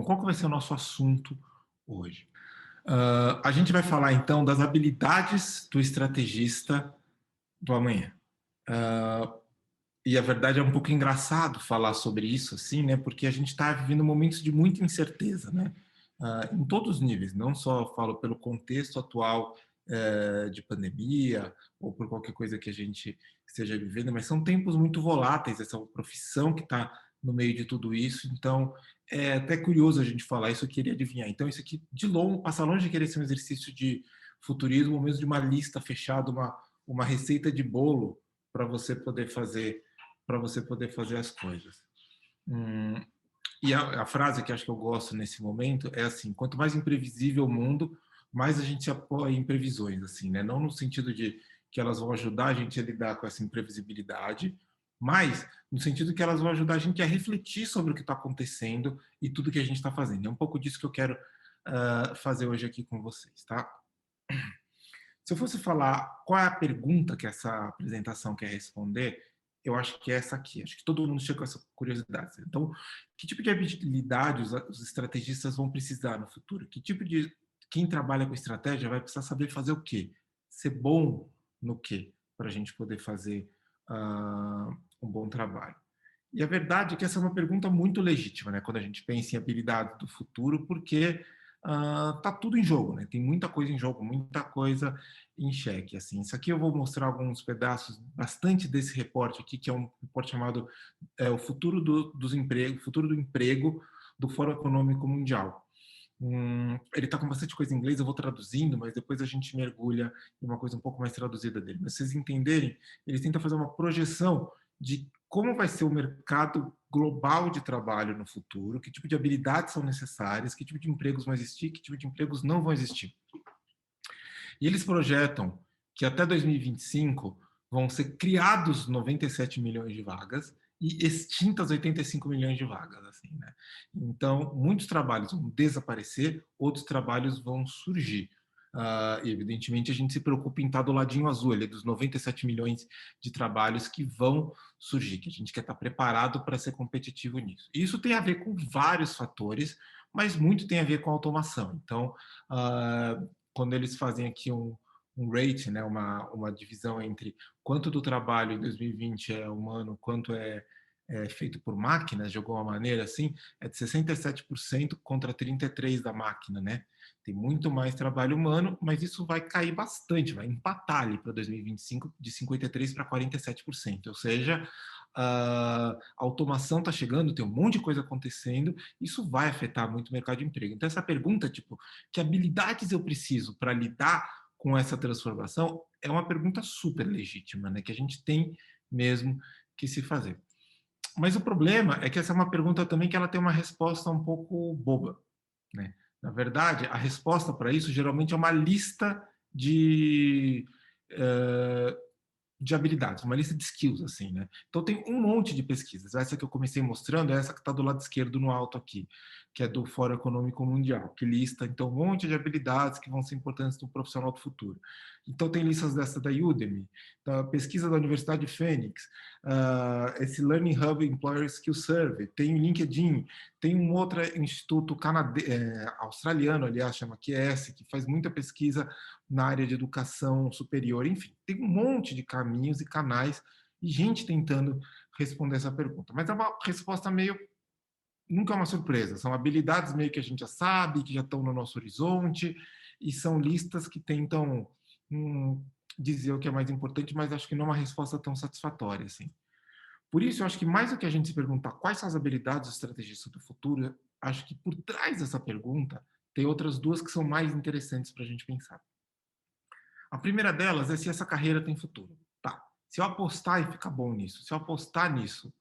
Bom, qual que vai ser o nosso assunto hoje? A gente vai falar então das habilidades do estrategista do amanhã. Ah, e a verdade é um pouco engraçado falar sobre isso, assim, né? Porque a gente está vivendo momentos de muita incerteza, né? Em todos os níveis, não só falo pelo contexto atual de pandemia ou por qualquer coisa que a gente esteja vivendo, mas são tempos muito voláteis, essa profissão que está no meio de tudo isso, então é até curioso a gente falar isso, eu queria adivinhar. Então isso aqui, de longe, passa longe de querer ser um exercício de futurismo, ou mesmo de uma lista fechada, uma receita de bolo para você poder fazer as coisas. Hum, e a frase que acho que eu gosto nesse momento é assim: quanto mais imprevisível o mundo, mais a gente se apoia em previsões, assim, né? Não no sentido de que elas vão ajudar a gente a lidar com essa imprevisibilidade, mas no sentido que elas vão ajudar a gente a refletir sobre o que está acontecendo e tudo que a gente está fazendo. É um pouco disso que eu quero fazer hoje aqui com vocês, tá? Se eu fosse falar qual é a pergunta que essa apresentação quer responder, eu acho que é essa aqui. Acho que todo mundo chega com essa curiosidade. Então, que tipo de habilidade os estrategistas vão precisar no futuro? Que tipo de quem trabalha com estratégia vai precisar saber fazer o quê? Ser bom no quê? Para a gente poder fazer um bom trabalho. E a verdade é que essa é uma pergunta muito legítima, né? Quando a gente pensa em habilidades do futuro, porque tá tudo em jogo, né? Tem muita coisa em jogo, muita coisa em xeque. Assim, isso aqui eu vou mostrar alguns pedaços bastante desse reporte aqui, que é um reporte chamado o futuro dos empregos, futuro do emprego do Fórum Econômico Mundial. Ele está com bastante coisa em inglês, eu vou traduzindo, mas depois a gente mergulha em uma coisa um pouco mais traduzida dele. Mas vocês entenderem, eles tentam fazer uma projeção de como vai ser o mercado global de trabalho no futuro, que tipo de habilidades são necessárias, que tipo de empregos vão existir, que tipo de empregos não vão existir. E eles projetam que até 2025 vão ser criados 97 milhões de vagas e extintas 85 milhões de vagas, assim, né? Então, muitos trabalhos vão desaparecer, outros trabalhos vão surgir. E, evidentemente, a gente se preocupa em estar do ladinho azul, ali, dos 97 milhões de trabalhos que vão surgir, que a gente quer estar preparado para ser competitivo nisso. Isso tem a ver com vários fatores, mas muito tem a ver com a automação. Então, quando eles fazem aqui um rate, né, uma divisão entre quanto do trabalho em 2020 é humano, quanto é feito por máquinas, de alguma maneira assim, é de 67% contra 33% da máquina, né? Tem muito mais trabalho humano, mas isso vai cair bastante, vai empatar ali para 2025 de 53% para 47%, ou seja, a automação está chegando, tem um monte de coisa acontecendo, isso vai afetar muito o mercado de emprego. Então essa pergunta, tipo, que habilidades eu preciso para lidar com essa transformação, é uma pergunta super legítima, né, que a gente tem mesmo que se fazer. Mas o problema é que essa é uma pergunta também que ela tem uma resposta um pouco boba, né? Na verdade, a resposta para isso geralmente é uma lista uh, de habilidades, uma lista de skills, assim, né? Então tem um monte de pesquisas. Essa que eu comecei mostrando é essa que está do lado esquerdo no alto aqui, que é do Fórum Econômico Mundial, que lista então um monte de habilidades que vão ser importantes no profissional do futuro. Então tem listas dessa da Udemy, da pesquisa da Universidade de Phoenix, esse Learning Hub Employer Skill Survey, tem o LinkedIn, tem um outro instituto australiano, aliás, chama QS, que faz muita pesquisa na área de educação superior, enfim, tem um monte de caminhos e canais e gente tentando responder essa pergunta. Mas é uma resposta meio, nunca é uma surpresa, são habilidades meio que a gente já sabe, que já estão no nosso horizonte, e são listas que tentam dizer o que é mais importante, mas acho que não é uma resposta tão satisfatória, assim. Por isso, eu acho que mais do que a gente se perguntar quais são as habilidades do estrategista do futuro, acho que por trás dessa pergunta tem outras duas que são mais interessantes para a gente pensar. A primeira delas é se essa carreira tem futuro. Tá. Se eu apostar e ficar bom nisso, se eu apostar nisso,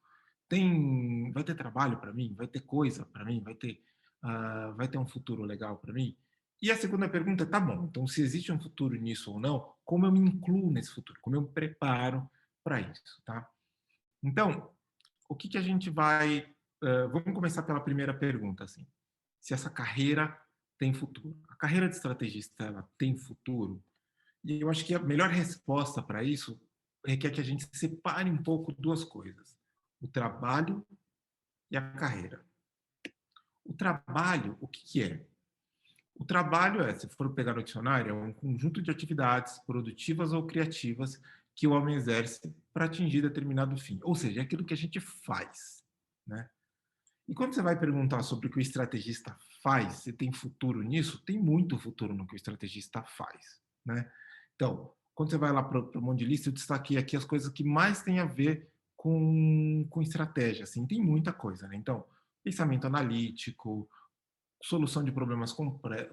vai ter trabalho para mim, vai ter coisa para mim, vai ter um futuro legal para mim. E a segunda pergunta é, tá bom, então se existe um futuro nisso ou não, como eu me incluo nesse futuro, como eu me preparo para isso, tá? Então, o que a gente vai... vamos começar pela primeira pergunta, assim. Se essa carreira tem futuro. A carreira de estrategista, ela tem futuro? E eu acho que a melhor resposta para isso requer que a gente separe um pouco duas coisas: o trabalho e a carreira. O trabalho, o que que é? O trabalho é, se for pegar no dicionário, é um conjunto de atividades produtivas ou criativas que o homem exerce para atingir determinado fim. Ou seja, é aquilo que a gente faz, né? E quando você vai perguntar sobre o que o estrategista faz, se tem futuro nisso, tem muito futuro no que o estrategista faz, né? Então, quando você vai lá para o monte de lista, eu destaquei aqui as coisas que mais têm a ver com estratégia, assim, tem muita coisa, né? Então, pensamento analítico, solução de problemas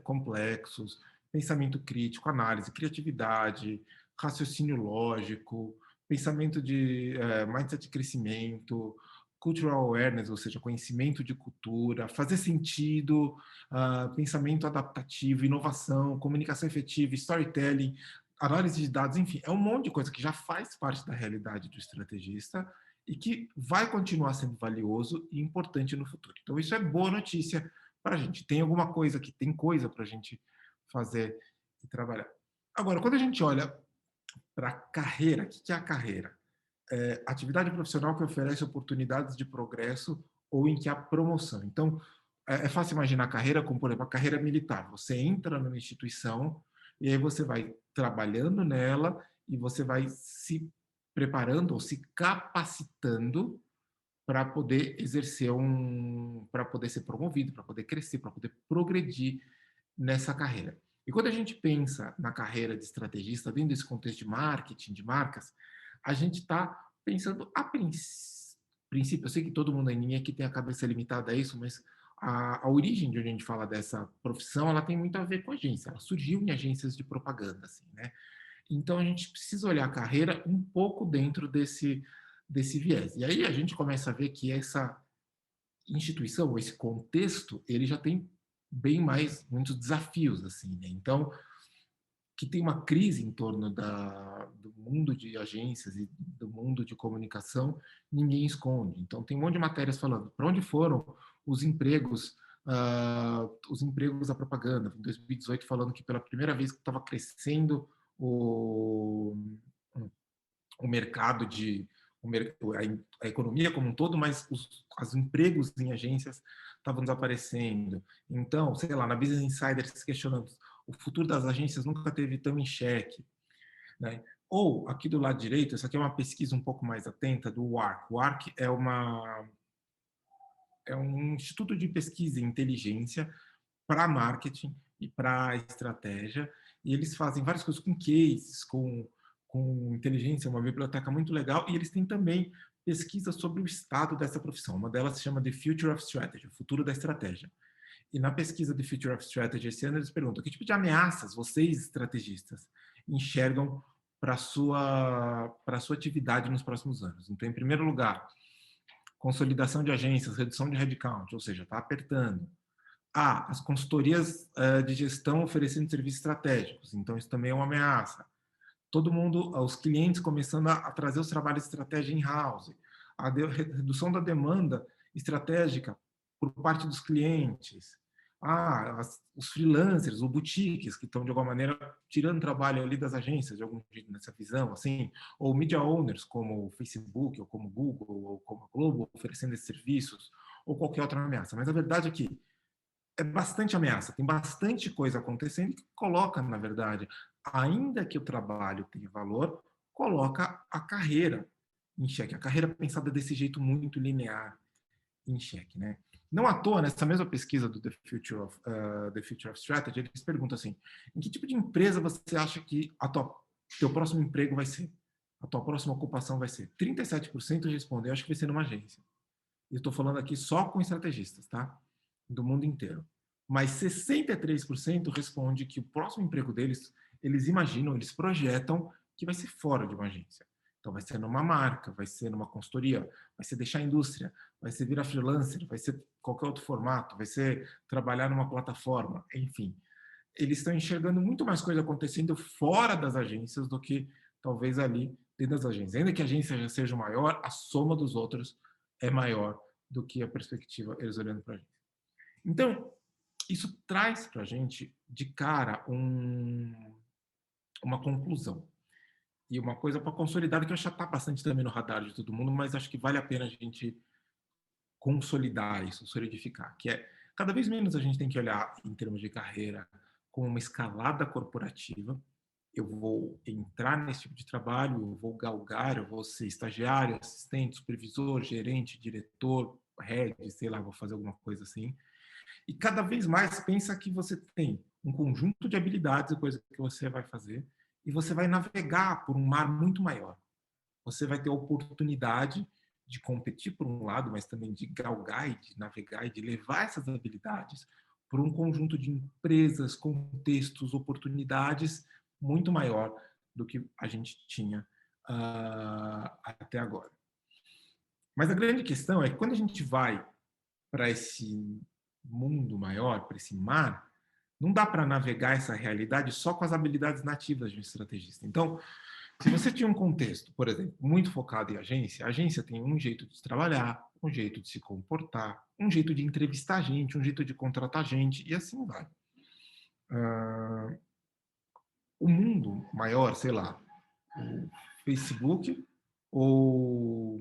complexos, pensamento crítico, análise, criatividade, raciocínio lógico, pensamento de mindset de crescimento, cultural awareness, ou seja, conhecimento de cultura, fazer sentido, pensamento adaptativo, inovação, comunicação efetiva, storytelling, análise de dados, enfim, é um monte de coisa que já faz parte da realidade do estrategista e que vai continuar sendo valioso e importante no futuro. Então, isso é boa notícia para a gente. Tem alguma coisa que tem coisa para a gente fazer e trabalhar. Agora, quando a gente olha para a carreira, o que é a carreira? É atividade profissional que oferece oportunidades de progresso ou em que há promoção. Então, é fácil imaginar a carreira como, por exemplo, a carreira militar. Você entra numa instituição e aí você vai trabalhando nela e você vai se preparando ou se capacitando para poder exercer para poder ser promovido, para poder crescer, para poder progredir nessa carreira. E quando a gente pensa na carreira de estrategista, dentro desse contexto de marketing, de marcas, a gente está pensando princípio, eu sei que todo mundo, ninguém aqui tem a cabeça limitada a isso, mas a origem de onde a gente fala dessa profissão, ela tem muito a ver com agência, ela surgiu em agências de propaganda, assim, né? Então a gente precisa olhar a carreira um pouco dentro desse viés. E aí a gente começa a ver que essa instituição, esse contexto, ele já tem bem mais muitos desafios assim, né? Então, que tem uma crise em torno do mundo de agências e do mundo de comunicação, ninguém esconde. Então, tem um monte de matérias falando para onde foram os empregos da propaganda. Em 2018, falando que pela primeira vez que estava crescendo o, o mercado a economia como um todo, mas os empregos em agências estavam desaparecendo. Então, sei lá, na Business Insider se questionando, o futuro das agências nunca teve tão em xeque, né? Ou, aqui do lado direito, essa aqui é uma pesquisa um pouco mais atenta do WARC. O WARC é um instituto de pesquisa e inteligência para marketing e para estratégia, e eles fazem várias coisas com cases, com inteligência, uma biblioteca muito legal, e eles têm também pesquisas sobre o estado dessa profissão. Uma delas se chama The Future of Strategy, o futuro da estratégia. E na pesquisa The Future of Strategy esse ano eles perguntam que tipo de ameaças vocês, estrategistas, enxergam para a sua atividade nos próximos anos. Então, em primeiro lugar, consolidação de agências, redução de headcount, ou seja, está apertando. As consultorias de gestão oferecendo serviços estratégicos, então isso também é uma ameaça. Todo mundo, os clientes começando a trazer os trabalhos de estratégia in-house, a redução da demanda estratégica por parte dos clientes, os freelancers, ou boutiques, que estão, de alguma maneira, tirando trabalho ali das agências, de algum jeito, nessa visão, assim, ou media owners, como o Facebook, ou como o Google, ou como a Globo, oferecendo esses serviços, ou qualquer outra ameaça. Mas a verdade é que é bastante ameaça, tem bastante coisa acontecendo que coloca, na verdade, ainda que o trabalho tenha valor, coloca a carreira em xeque. A carreira pensada desse jeito muito linear em xeque, né? Não à toa, nessa mesma pesquisa do The Future of Strategy, eles perguntam assim, em que tipo de empresa você acha que teu próximo emprego vai ser? A tua próxima ocupação vai ser? 37% respondem, eu acho que vai ser numa agência. Eu estou falando aqui só com estrategistas, tá? Do mundo inteiro. Mas 63% responde que o próximo emprego deles, eles imaginam, eles projetam que vai ser fora de uma agência. Então, vai ser numa marca, vai ser numa consultoria, vai ser deixar a indústria, vai ser virar freelancer, vai ser qualquer outro formato, vai ser trabalhar numa plataforma, enfim. Eles estão enxergando muito mais coisa acontecendo fora das agências do que talvez ali dentro das agências. Ainda que a agência já seja maior, a soma dos outros é maior do que a perspectiva eles olhando para a gente. Então, isso traz para a gente de cara uma conclusão. E uma coisa para consolidar, que eu já está bastante também no radar de todo mundo, mas acho que vale a pena a gente consolidar isso, solidificar, que é, Cada vez menos a gente tem que olhar em termos de carreira como uma escalada corporativa. Eu vou entrar nesse tipo de trabalho, eu vou galgar, eu vou ser estagiário, assistente, supervisor, gerente, diretor, head, sei lá, vou fazer alguma coisa assim. E cada vez mais pensa que você tem um conjunto de habilidades e coisas que você vai fazer e você vai navegar por um mar muito maior. Você vai ter a oportunidade de competir por um lado, mas também de galgar e de navegar e de levar essas habilidades por um conjunto de empresas, contextos, oportunidades muito maior do que a gente tinha até agora. Mas a grande questão é que quando a gente vai para esse mundo maior, para esse mar, não dá para navegar essa realidade só com as habilidades nativas de um estrategista. Então, se você tinha um contexto, por exemplo, muito focado em agência, a agência tem um jeito de trabalhar, um jeito de se comportar, um jeito de entrevistar gente, um jeito de contratar gente, e assim vai. O mundo maior, sei lá, o Facebook ou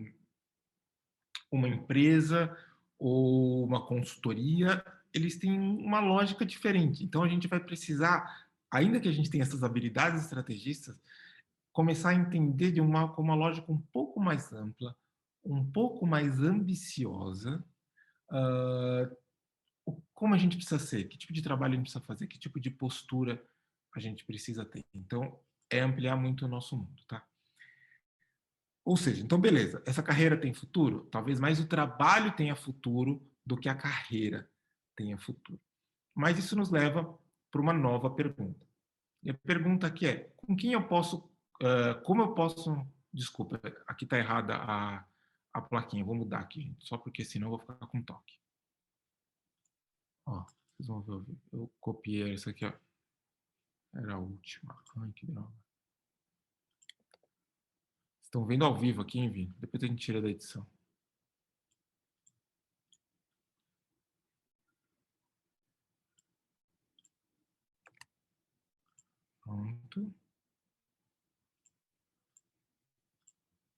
uma empresa ou uma consultoria, eles têm uma lógica diferente. Então a gente vai precisar, ainda que a gente tenha essas habilidades estrategistas, começar a entender com uma lógica um pouco mais ampla, um pouco mais ambiciosa, como a gente precisa ser, que tipo de trabalho a gente precisa fazer, que tipo de postura a gente precisa ter. Então, é ampliar muito o nosso mundo, tá? Ou seja, então beleza, essa carreira tem futuro? Talvez mais o trabalho tenha futuro do que a carreira tenha futuro. Mas isso nos leva para uma nova pergunta. E a pergunta aqui é, com quem eu posso, como eu posso, desculpa, aqui está errada a plaquinha, vou mudar aqui, gente, só porque senão eu vou ficar com toque. Ó, vocês vão ver, eu copiei essa aqui, ó. Era a última. Ai, que droga. Estão vendo ao vivo aqui, hein, Vini? Depois a gente tira da edição. Pronto.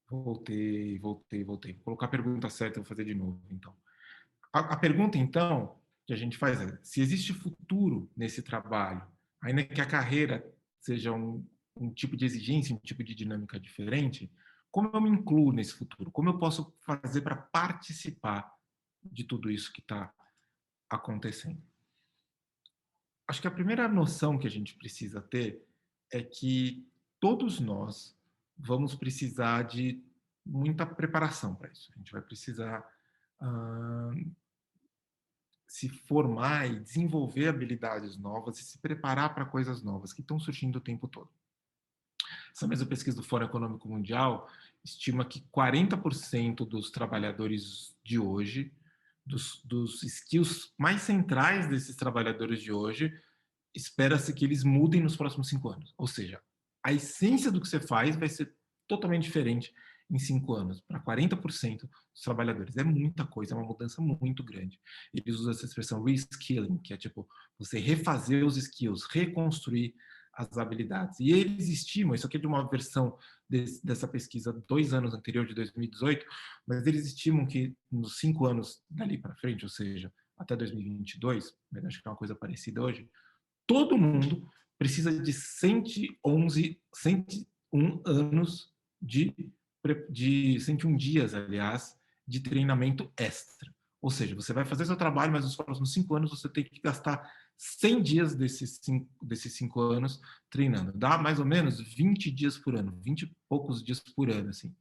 Voltei. Vou colocar a pergunta certa, eu vou fazer de novo, então. A pergunta, então, que a gente faz é, se existe futuro nesse trabalho, ainda que a carreira seja um tipo de exigência, um tipo de dinâmica diferente, como eu me incluo nesse futuro? Como eu posso fazer para participar de tudo isso que está acontecendo? Acho que a primeira noção que a gente precisa ter é que todos nós vamos precisar de muita preparação para isso. A gente vai precisar se formar e desenvolver habilidades novas e se preparar para coisas novas que estão surgindo o tempo todo. Essa mesma pesquisa do Fórum Econômico Mundial estima que 40% dos trabalhadores de hoje, dos skills mais centrais desses trabalhadores de hoje, espera-se que eles mudem nos próximos 5 anos. Ou seja, a essência do que você faz vai ser totalmente diferente em 5 anos, para 40% dos trabalhadores. É muita coisa, é uma mudança muito grande. Eles usam essa expressão reskilling, que é tipo você refazer os skills, reconstruir as habilidades. E eles estimam, isso aqui é de uma versão dessa pesquisa 2 anos anterior, de 2018, mas eles estimam que nos 5 anos dali para frente, ou seja, até 2022, mas acho que é uma coisa parecida hoje, todo mundo precisa de 101 anos de 101 dias, aliás, de treinamento extra. Ou seja, você vai fazer seu trabalho, mas nos próximos 5 anos você tem que gastar 100 dias desses 5 anos treinando. Dá mais ou menos 20 dias por ano, 20 e poucos dias por ano, assim.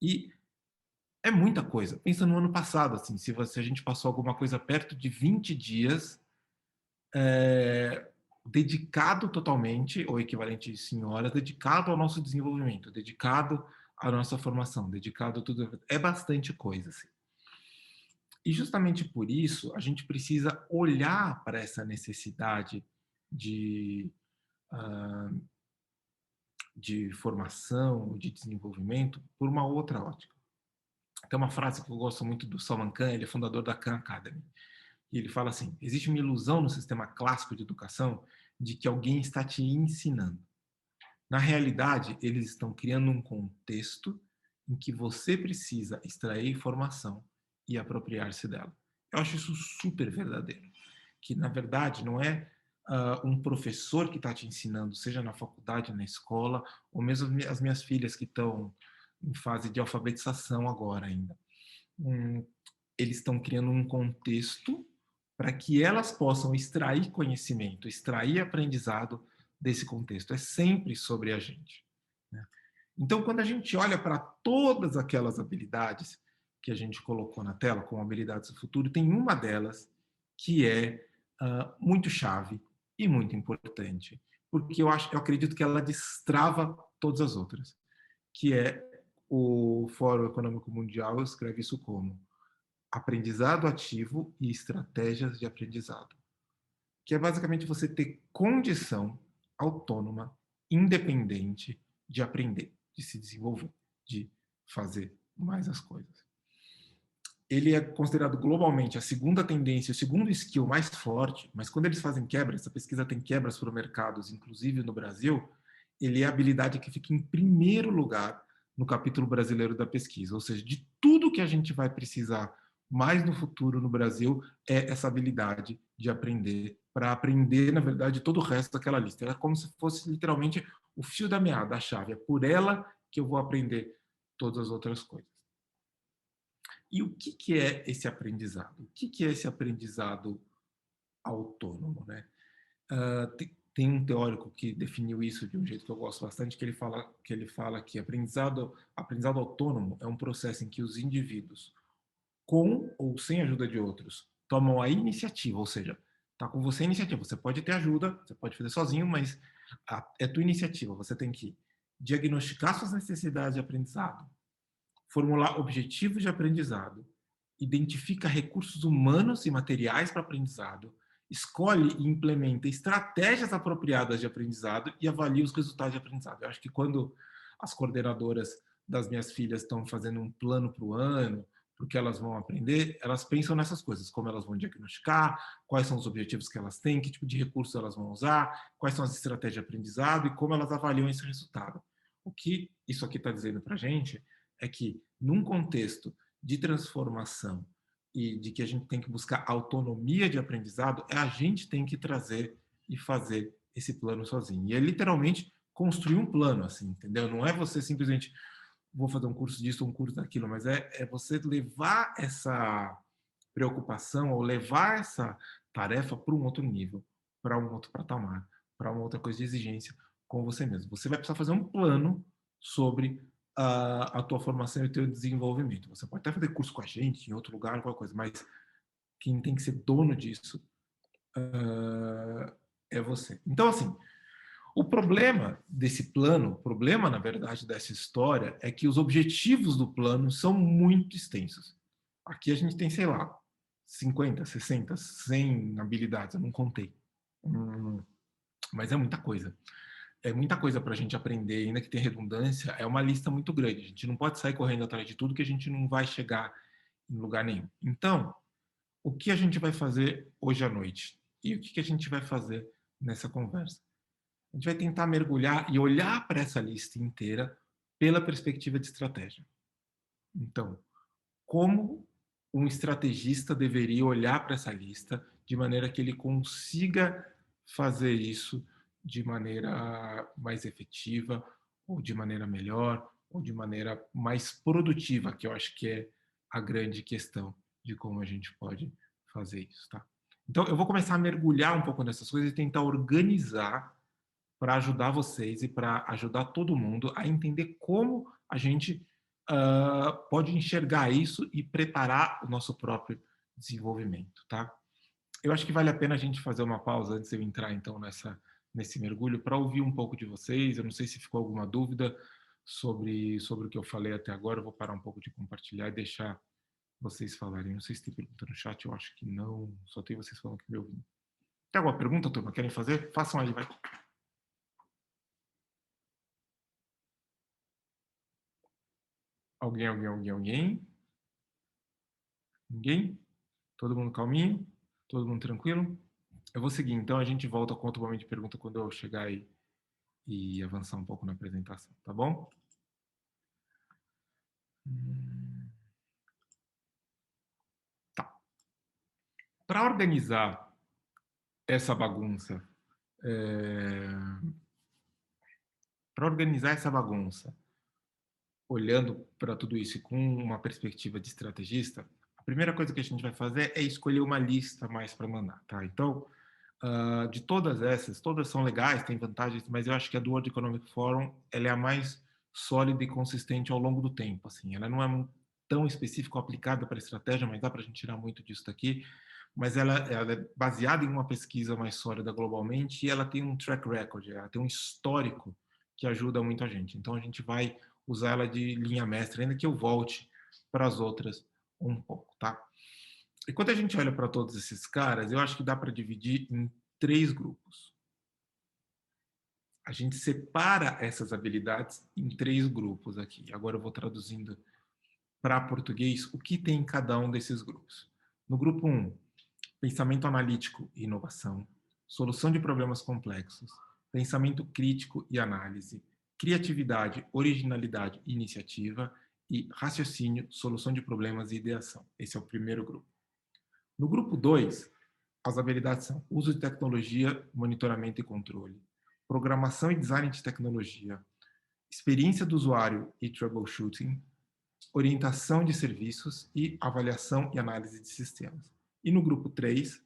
E é muita coisa. Pensa no ano passado, assim, se a gente passou alguma coisa perto de 20 dias dedicado totalmente, ou equivalente em horas, dedicado ao nosso desenvolvimento, dedicado à nossa formação, dedicado a tudo. É bastante coisa, assim. E justamente por isso, a gente precisa olhar para essa necessidade de, uh, de formação, de desenvolvimento, por uma outra ótica. Tem uma frase que eu gosto muito do Salman Khan, ele é fundador da Khan Academy. E ele fala assim: existe uma ilusão no sistema clássico de educação de que alguém está te ensinando. Na realidade, eles estão criando um contexto em que você precisa extrair informação e apropriar-se dela. Eu acho isso super verdadeiro. Que, na verdade, não é um professor que está te ensinando, seja na faculdade, na escola, ou mesmo as minhas filhas que estão em fase de alfabetização agora ainda. Hum, Eles estão criando um contexto para que elas possam extrair conhecimento, extrair aprendizado desse contexto. É sempre sobre a gente, né? Então, quando a gente olha para todas aquelas habilidades que a gente colocou na tela, como habilidades do futuro, tem uma delas que é muito chave e muito importante, porque eu acredito que ela destrava todas as outras, que é o Fórum Econômico Mundial escreve isso como aprendizado ativo e estratégias de aprendizado, que é basicamente você ter condição autônoma, independente de aprender, de se desenvolver, de fazer mais as coisas. Ele é considerado globalmente a segunda tendência, o segundo skill mais forte, mas quando eles fazem quebra, essa pesquisa tem quebras para mercados, inclusive no Brasil, ele é a habilidade que fica em primeiro lugar no capítulo brasileiro da pesquisa, ou seja, de tudo que a gente vai precisar mais no futuro no Brasil, é essa habilidade de aprender, para aprender, na verdade, todo o resto daquela lista. É como se fosse literalmente o fio da meada, a chave. É por ela que eu vou aprender todas as outras coisas. E o que é esse aprendizado? O que é esse aprendizado autônomo, né? Tem um teórico que definiu isso de um jeito que eu gosto bastante, que ele fala que aprendizado autônomo é um processo em que os indivíduos, com ou sem a ajuda de outros, tomam a iniciativa, ou seja, está com você a iniciativa. Você pode ter ajuda, você pode fazer sozinho, mas é tua iniciativa. Você tem que diagnosticar suas necessidades de aprendizado, formular objetivos de aprendizado, identifica recursos humanos e materiais para aprendizado, escolhe e implementa estratégias apropriadas de aprendizado e avalia os resultados de aprendizado. Eu acho que quando as coordenadoras das minhas filhas estão fazendo um plano para o ano, para o que elas vão aprender, elas pensam nessas coisas, como elas vão diagnosticar, quais são os objetivos que elas têm, que tipo de recursos elas vão usar, quais são as estratégias de aprendizado e como elas avaliam esse resultado. O que isso aqui está dizendo para a gente é que, num contexto de transformação e de que a gente tem que buscar autonomia de aprendizado, a gente tem que trazer e fazer esse plano sozinho. E é literalmente construir um plano, assim, entendeu? Não é você simplesmente vou fazer um curso disso ou um curso daquilo, mas é você levar essa preocupação ou levar essa tarefa para um outro nível, para um outro patamar, para uma outra coisa de exigência com você mesmo. Você vai precisar fazer um plano sobre a tua formação e o teu desenvolvimento. Você pode até fazer curso com a gente, em outro lugar, qualquer coisa, mas quem tem que ser dono disso é você. Então, assim, o problema desse plano, o problema, na verdade, dessa história, é que os objetivos do plano são muito extensos. Aqui a gente tem, sei lá, 50, 60, 100 habilidades, eu não contei. Mas é muita coisa. É muita coisa para a gente aprender, ainda que tenha redundância, é uma lista muito grande. A gente não pode sair correndo atrás de tudo que a gente não vai chegar em lugar nenhum. Então, o que a gente vai fazer hoje à noite? E o que a gente vai fazer nessa conversa? A gente vai tentar mergulhar e olhar para essa lista inteira pela perspectiva de estratégia. Então, como um estrategista deveria olhar para essa lista de maneira que ele consiga fazer isso de maneira mais efetiva, ou de maneira melhor, ou de maneira mais produtiva, que eu acho que é a grande questão de como a gente pode fazer isso, tá? Então, eu vou começar a mergulhar um pouco nessas coisas e tentar organizar para ajudar vocês e para ajudar todo mundo a entender como a gente pode enxergar isso e preparar o nosso próprio desenvolvimento, tá? Eu acho que vale a pena a gente fazer uma pausa antes de eu entrar então nesse mergulho para ouvir um pouco de vocês. Eu não sei se ficou alguma dúvida sobre o que eu falei até agora. Eu vou parar um pouco de compartilhar e deixar vocês falarem. Não sei se tem pergunta no chat, eu acho que não. Só tem vocês falando que me ouvindo. Tem alguma pergunta, turma? Querem fazer? Façam aí, vai. Alguém? Ninguém? Todo mundo calminho? Todo mundo tranquilo? Eu vou seguir, então a gente volta com outro momento de pergunta quando eu chegar e avançar um pouco na apresentação, tá bom? Tá. Para organizar essa bagunça, eh, para organizar essa bagunça, olhando para tudo isso e com uma perspectiva de estrategista, a primeira coisa que a gente vai fazer é escolher uma lista mais para mandar, tá? Então, de todas essas, todas são legais, têm vantagens, mas eu acho que a do World Economic Forum, ela é a mais sólida e consistente ao longo do tempo, assim. Ela não é tão específica ou aplicada para estratégia, mas dá para a gente tirar muito disso daqui. Mas ela é baseada em uma pesquisa mais sólida globalmente e ela tem um track record, ela tem um histórico que ajuda muito a gente. Então a gente vai usar ela de linha mestra, ainda que eu volte para as outras um pouco, tá? E quando a gente olha para todos esses caras, eu acho que dá para dividir em três grupos. A gente separa essas habilidades em três grupos aqui. Agora eu vou traduzindo para português o que tem em cada um desses grupos. No grupo um, pensamento analítico e inovação, solução de problemas complexos, pensamento crítico e análise, criatividade, originalidade e iniciativa e raciocínio, solução de problemas e ideação. Esse é o primeiro grupo. No grupo 2, as habilidades são uso de tecnologia, monitoramento e controle, programação e design de tecnologia, experiência do usuário e troubleshooting, orientação de serviços e avaliação e análise de sistemas. E no grupo 3,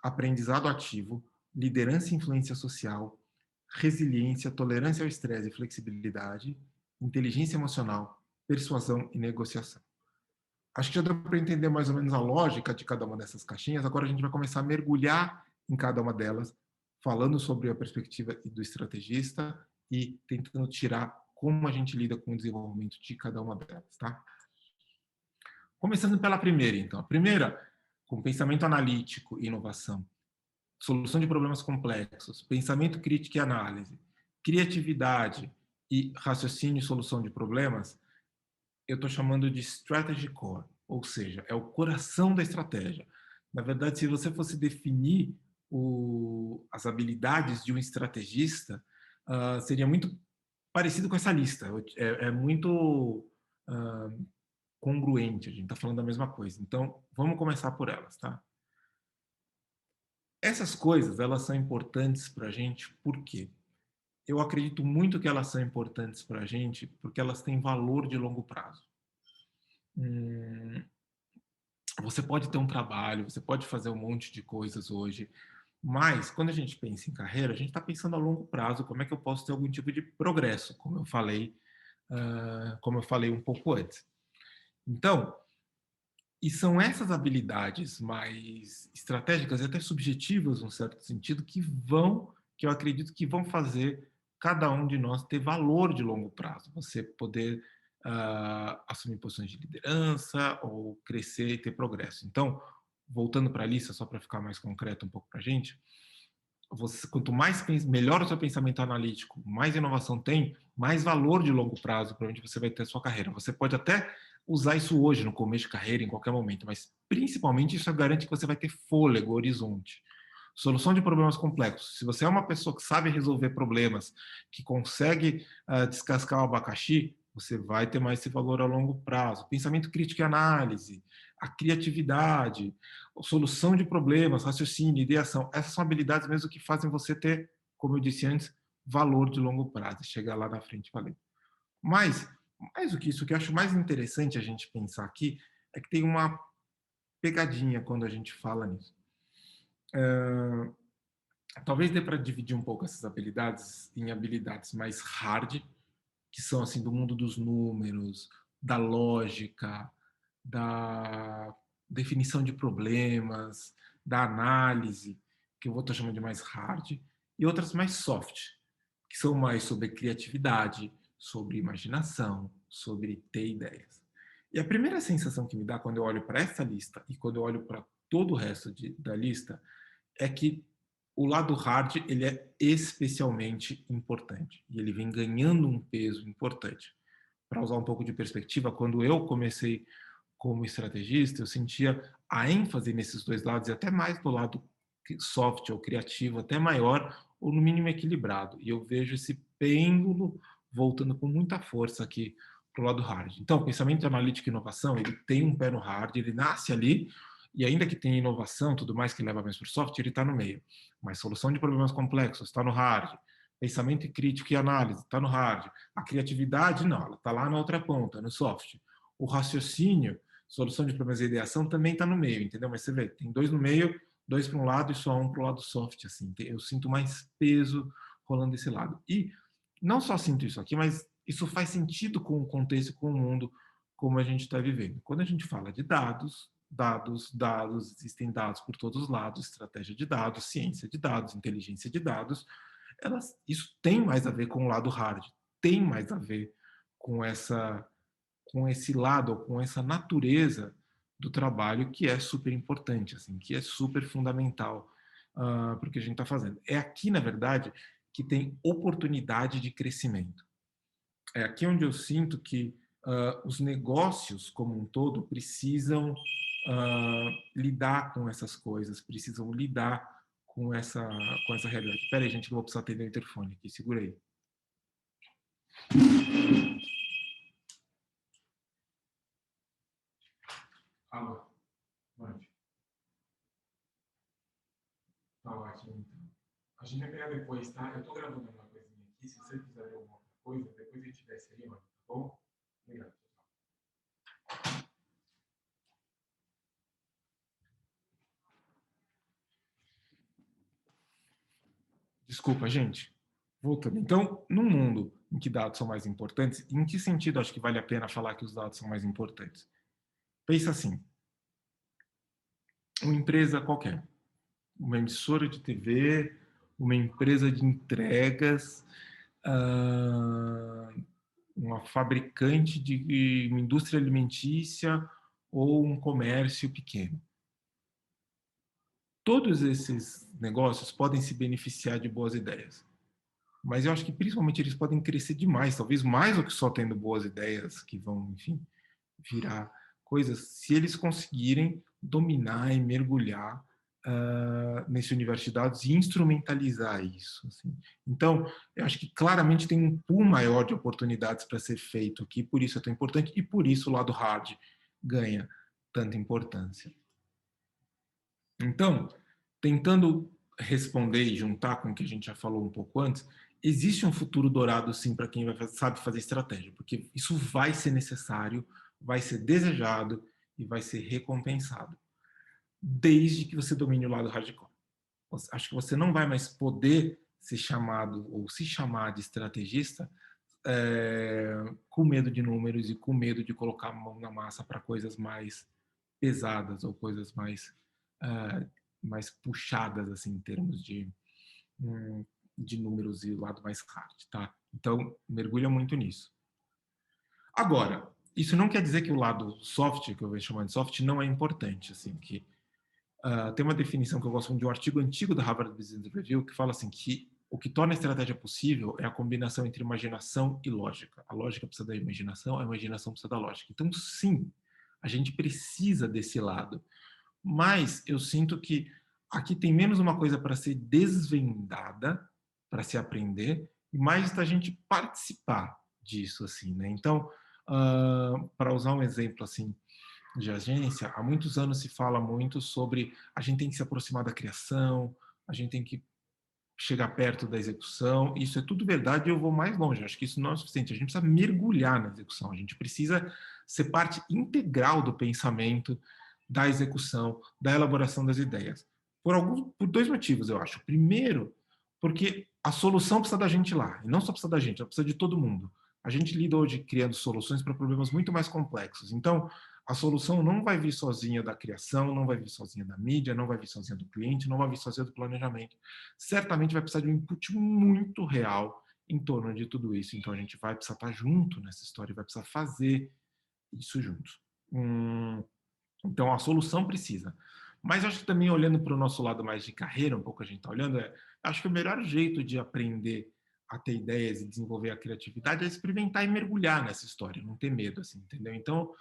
aprendizado ativo, liderança e influência social, resiliência, tolerância ao estresse e flexibilidade, inteligência emocional, persuasão e negociação. Acho que já deu para entender mais ou menos a lógica de cada uma dessas caixinhas. Agora a gente vai começar a mergulhar em cada uma delas, falando sobre a perspectiva do estrategista e tentando tirar como a gente lida com o desenvolvimento de cada uma delas, tá? Começando pela primeira, então. A primeira, com pensamento analítico e inovação, solução de problemas complexos, pensamento crítico e análise, criatividade e raciocínio e solução de problemas, eu estou chamando de strategy core, ou seja, é o coração da estratégia. Na verdade, se você fosse definir as habilidades de um estrategista, seria muito parecido com essa lista. É muito congruente, a gente está falando da mesma coisa. Então, vamos começar por elas, tá? Essas coisas, elas são importantes para a gente, por quê? Eu acredito muito que elas são importantes para a gente porque elas têm valor de longo prazo. Hum, Você pode ter um trabalho, você pode fazer um monte de coisas hoje, mas quando a gente pensa em carreira, a gente está pensando a longo prazo, como é que eu posso ter algum tipo de progresso, como eu falei um pouco antes. Então, e são essas habilidades mais estratégicas e até subjetivas, num certo sentido, que eu acredito que vão fazer cada um de nós ter valor de longo prazo. Você poder assumir posições de liderança ou crescer e ter progresso. Então, voltando para a lista, só para ficar mais concreto um pouco para a gente, quanto mais melhor o seu pensamento analítico, mais inovação tem, mais valor de longo prazo para onde você vai ter a sua carreira. Você pode até usar isso hoje, no começo de carreira, em qualquer momento, mas principalmente isso garante que você vai ter fôlego, horizonte. Solução de problemas complexos. Se você é uma pessoa que sabe resolver problemas, que consegue descascar o abacaxi, você vai ter mais esse valor a longo prazo. Pensamento crítico e análise, a criatividade, solução de problemas, raciocínio, ideação. Essas são habilidades mesmo que fazem você ter, como eu disse antes, valor de longo prazo, chegar lá na frente valendo. Mas, mais do que isso, o que eu acho mais interessante a gente pensar aqui é que tem uma pegadinha quando a gente fala nisso. Talvez dê para dividir um pouco essas habilidades em habilidades mais hard, que são assim do mundo dos números, da lógica, da definição de problemas, da análise, que eu vou estar chamando de mais hard, e outras mais soft, que são mais sobre criatividade, sobre imaginação, sobre ter ideias. E a primeira sensação que me dá quando eu olho para essa lista e quando eu olho para todo o resto da lista é que o lado hard ele é especialmente importante e ele vem ganhando um peso importante. Para usar um pouco de perspectiva, quando eu comecei como estrategista, eu sentia a ênfase nesses dois lados e até mais do lado soft ou criativo, até maior ou no mínimo equilibrado. E eu vejo esse pêndulo voltando com muita força aqui para o lado hard. Então, o pensamento analítico e inovação, ele tem um pé no hard, ele nasce ali E ainda que tenha inovação, tudo mais que leva mais para o soft, ele está no meio. Mas solução de problemas complexos está no hard. Pensamento crítico e análise está no hard. A criatividade, não, ela está lá na outra ponta, no soft. O raciocínio, solução de problemas e ideação também está no meio, entendeu? Mas você vê, tem dois no meio, dois para um lado e só um para o lado soft. Assim. Eu sinto mais peso rolando desse lado. E não só sinto isso aqui, mas isso faz sentido com o contexto, com o mundo, como a gente está vivendo. Quando a gente fala de dados, existem dados por todos os lados, estratégia de dados, ciência de dados, inteligência de dados, isso tem mais a ver com o lado hard, tem mais a ver com esse lado, com essa natureza do trabalho que é super importante, assim, que é super fundamental para o que a gente está fazendo. É aqui, na verdade, que tem oportunidade de crescimento. É aqui onde eu sinto que os negócios como um todo precisam lidar com essas coisas, precisam lidar com essa realidade. Espera aí, gente, que eu vou precisar atender o interfone aqui, segura aí. Alô, mande. Tá ótimo, então. A gente vai pegar depois, tá? Eu tô gravando uma coisinha aqui, se você quiser ver alguma coisa, depois a gente desce aí, mano, tá bom? Obrigado. Desculpa, gente. Voltando. Então, num mundo em que dados são mais importantes, em que sentido acho que vale a pena falar que os dados são mais importantes? Pensa assim, uma empresa qualquer, uma emissora de TV, uma empresa de entregas, uma fabricante de uma indústria alimentícia ou um comércio pequeno. Todos esses negócios podem se beneficiar de boas ideias. Mas eu acho que principalmente eles podem crescer demais, talvez mais do que só tendo boas ideias que vão, enfim, virar coisas, se eles conseguirem dominar e mergulhar nesse universo de dados e instrumentalizar isso. Assim. Então, eu acho que claramente tem um pool maior de oportunidades para ser feito aqui, por isso é tão importante e por isso o lado hard ganha tanta importância. Então, tentando responder e juntar com o que a gente já falou um pouco antes, existe um futuro dourado sim para quem sabe fazer estratégia, porque isso vai ser necessário, vai ser desejado e vai ser recompensado, desde que você domine o lado hardcore. Acho que você não vai mais poder ser chamado ou se chamar de estrategista com medo de números e com medo de colocar a mão na massa para coisas mais pesadas ou coisas mais puxadas assim em termos de números e o lado mais hard, tá? Então mergulha muito nisso. Agora, isso não quer dizer que o lado soft, que eu vou chamar de soft, não é importante, assim, que tem uma definição que eu gosto de um artigo antigo da Harvard Business Review que fala assim que o que torna a estratégia possível é a combinação entre imaginação e lógica. A lógica precisa da imaginação, a imaginação precisa da lógica. Então, sim, a gente precisa desse lado. Mas eu sinto que aqui tem menos uma coisa para ser desvendada, para se aprender, e mais da gente participar disso, assim, né? Então, para usar um exemplo, assim, de agência, há muitos anos se fala muito sobre a gente tem que se aproximar da criação, a gente tem que chegar perto da execução. Isso é tudo verdade e eu vou mais longe. Acho que isso não é suficiente. A gente precisa mergulhar na execução. A gente precisa ser parte integral do pensamento, da execução, da elaboração das ideias. Por dois motivos, eu acho. Primeiro, porque a solução precisa da gente lá. E não só precisa da gente, ela precisa de todo mundo. A gente lida hoje criando soluções para problemas muito mais complexos. Então, a solução não vai vir sozinha da criação, não vai vir sozinha da mídia, não vai vir sozinha do cliente, não vai vir sozinha do planejamento. Certamente vai precisar de um input muito real em torno de tudo isso. Então a gente vai precisar estar junto nessa história, vai precisar fazer isso junto. Então a solução precisa. Mas acho que também olhando para o nosso lado mais de carreira, um pouco a gente está olhando, acho que o melhor jeito de aprender a ter ideias e desenvolver a criatividade é experimentar e mergulhar nessa história, não ter medo, assim, entendeu? Então,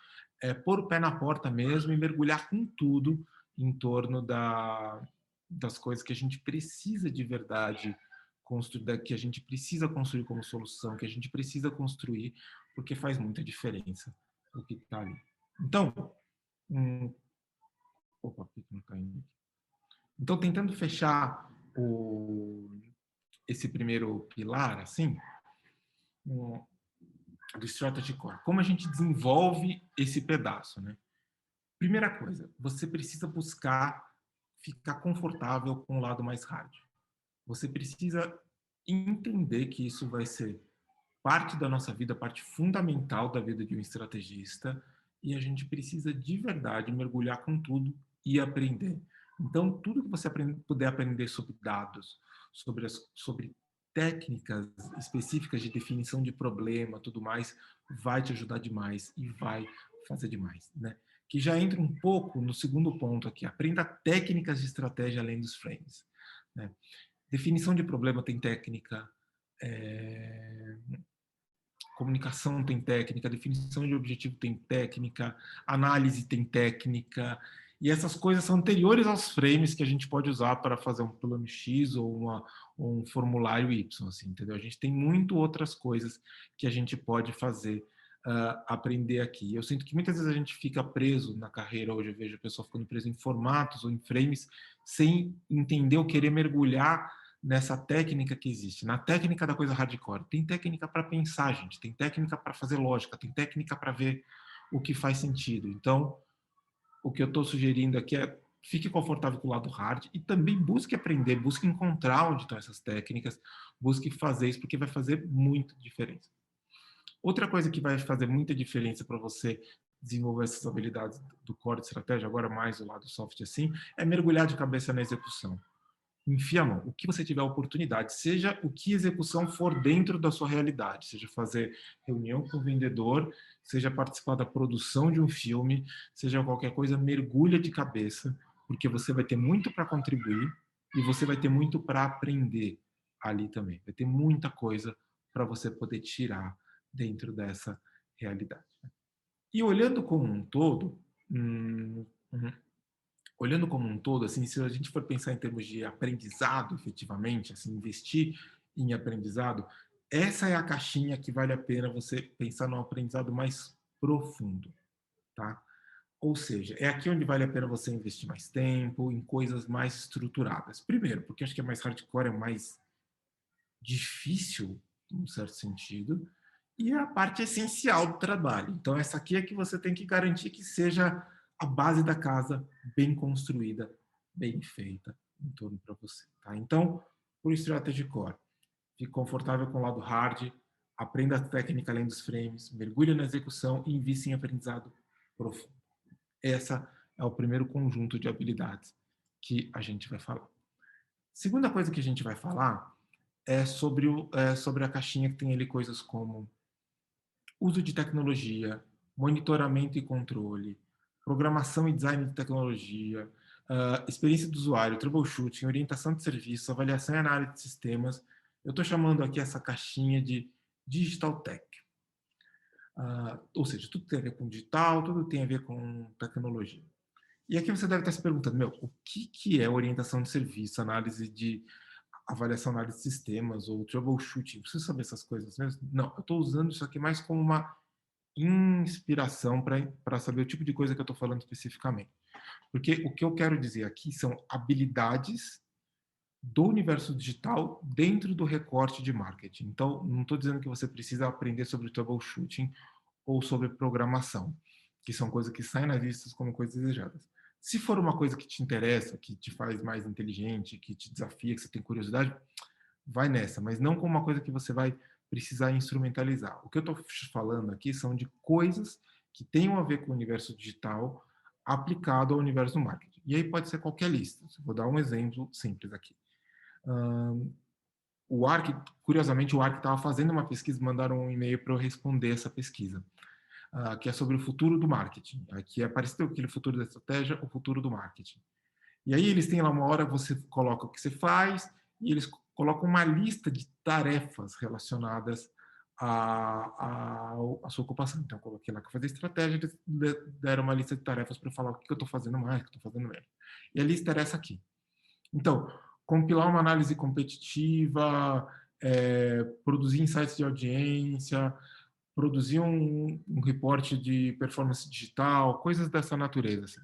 pôr o pé na porta mesmo e mergulhar com tudo em torno das coisas que a gente precisa de verdade construir, que a gente precisa construir como solução, que a gente precisa construir, porque faz muita diferença o que está ali. Então, Opa, por que não está indo aqui? Então, tentando fechar esse primeiro pilar, assim, do Strategy Core. Como a gente desenvolve esse pedaço, né? Primeira coisa, você precisa buscar ficar confortável com o lado mais hard. Você precisa entender que isso vai ser parte da nossa vida, parte fundamental da vida de um estrategista, e a gente precisa de verdade mergulhar com tudo e aprender. Então, tudo que você puder aprender sobre dados, sobre técnicas específicas de definição de problema, tudo mais, vai te ajudar demais e vai fazer demais, né? Que já entra um pouco no segundo ponto aqui, aprenda técnicas de estratégia além dos frames, né? Definição de problema tem técnica, comunicação tem técnica, definição de objetivo tem técnica, análise tem técnica, e essas coisas são anteriores aos frames que a gente pode usar para fazer um plano X ou um formulário Y, assim, entendeu? A gente tem muito outras coisas que a gente pode fazer, aprender aqui. Eu sinto que muitas vezes a gente fica preso na carreira, hoje eu vejo a pessoa ficando presa em formatos ou em frames, sem entender ou querer mergulhar nessa técnica que existe, na técnica da coisa hardcore. Tem técnica para pensar, gente, tem técnica para fazer lógica, tem técnica para ver o que faz sentido. Então, o que eu estou sugerindo aqui é fique confortável com o lado hard e também busque aprender, busque encontrar onde estão essas técnicas, busque fazer isso, porque vai fazer muita diferença. Outra coisa que vai fazer muita diferença para você desenvolver essas habilidades do core de estratégia, agora mais o lado soft assim, é mergulhar de cabeça na execução. Enfia a mão, o que você tiver oportunidade, seja o que execução for dentro da sua realidade, seja fazer reunião com o vendedor, seja participar da produção de um filme, seja qualquer coisa, mergulha de cabeça, porque você vai ter muito para contribuir e você vai ter muito para aprender ali também. Vai ter muita coisa para você poder tirar dentro dessa realidade. E olhando como um todo, olhando como um todo, assim, se a gente for pensar em termos de aprendizado, efetivamente, assim, investir em aprendizado, essa é a caixinha que vale a pena você pensar num aprendizado mais profundo, tá? Ou seja, é aqui onde vale a pena você investir mais tempo, em coisas mais estruturadas. Primeiro, porque acho que é mais hardcore, é mais difícil, num certo sentido, e é a parte essencial do trabalho. Então, essa aqui é que você tem que garantir que seja a base da casa bem construída, bem feita em torno para você. Tá? Então, por Strategy Core, fique confortável com o lado hard, aprenda a técnica além dos frames, mergulhe na execução e invista em aprendizado profundo. Essa é o primeiro conjunto de habilidades que a gente vai falar. Segunda coisa que a gente vai falar é sobre a caixinha que tem ali coisas como uso de tecnologia, monitoramento e controle, programação e design de tecnologia, experiência do usuário, troubleshooting, orientação de serviço, avaliação e análise de sistemas. Eu estou chamando aqui essa caixinha de Digital Tech. Ou seja, tudo tem a ver com digital, tudo tem a ver com tecnologia. E aqui você deve estar se perguntando, o que é orientação de serviço, análise de avaliação, análise de sistemas ou troubleshooting? Preciso saber essas coisas mesmo? Não, eu estou usando isso aqui mais como uma inspiração para saber o tipo de coisa que eu estou falando especificamente. Porque o que eu quero dizer aqui são habilidades do universo digital dentro do recorte de marketing. Então, não estou dizendo que você precisa aprender sobre troubleshooting ou sobre programação, que são coisas que saem nas listas como coisas desejadas. Se for uma coisa que te interessa, que te faz mais inteligente, que te desafia, que você tem curiosidade, vai nessa, mas não como uma coisa que você vai precisar instrumentalizar. O que eu estou falando aqui são de coisas que tenham a ver com o universo digital aplicado ao universo do marketing. E aí pode ser qualquer lista. Vou dar um exemplo simples aqui. O ARC, curiosamente, o ARC estava fazendo uma pesquisa, mandaram um e-mail para eu responder essa pesquisa, que é sobre o futuro do marketing. Aqui é parecido com aquele futuro da estratégia, o futuro do marketing. E aí eles têm lá uma hora, você coloca o que você faz, e eles colocam uma lista de tarefas relacionadas à sua ocupação. Então, eu coloquei lá que eu fazia estratégia, eles deram uma lista de tarefas para falar o que eu estou fazendo mais, o que eu estou fazendo menos. E a lista era essa aqui. Então, compilar uma análise competitiva, produzir insights de audiência, produzir um reporte de performance digital, coisas dessa natureza. Assim.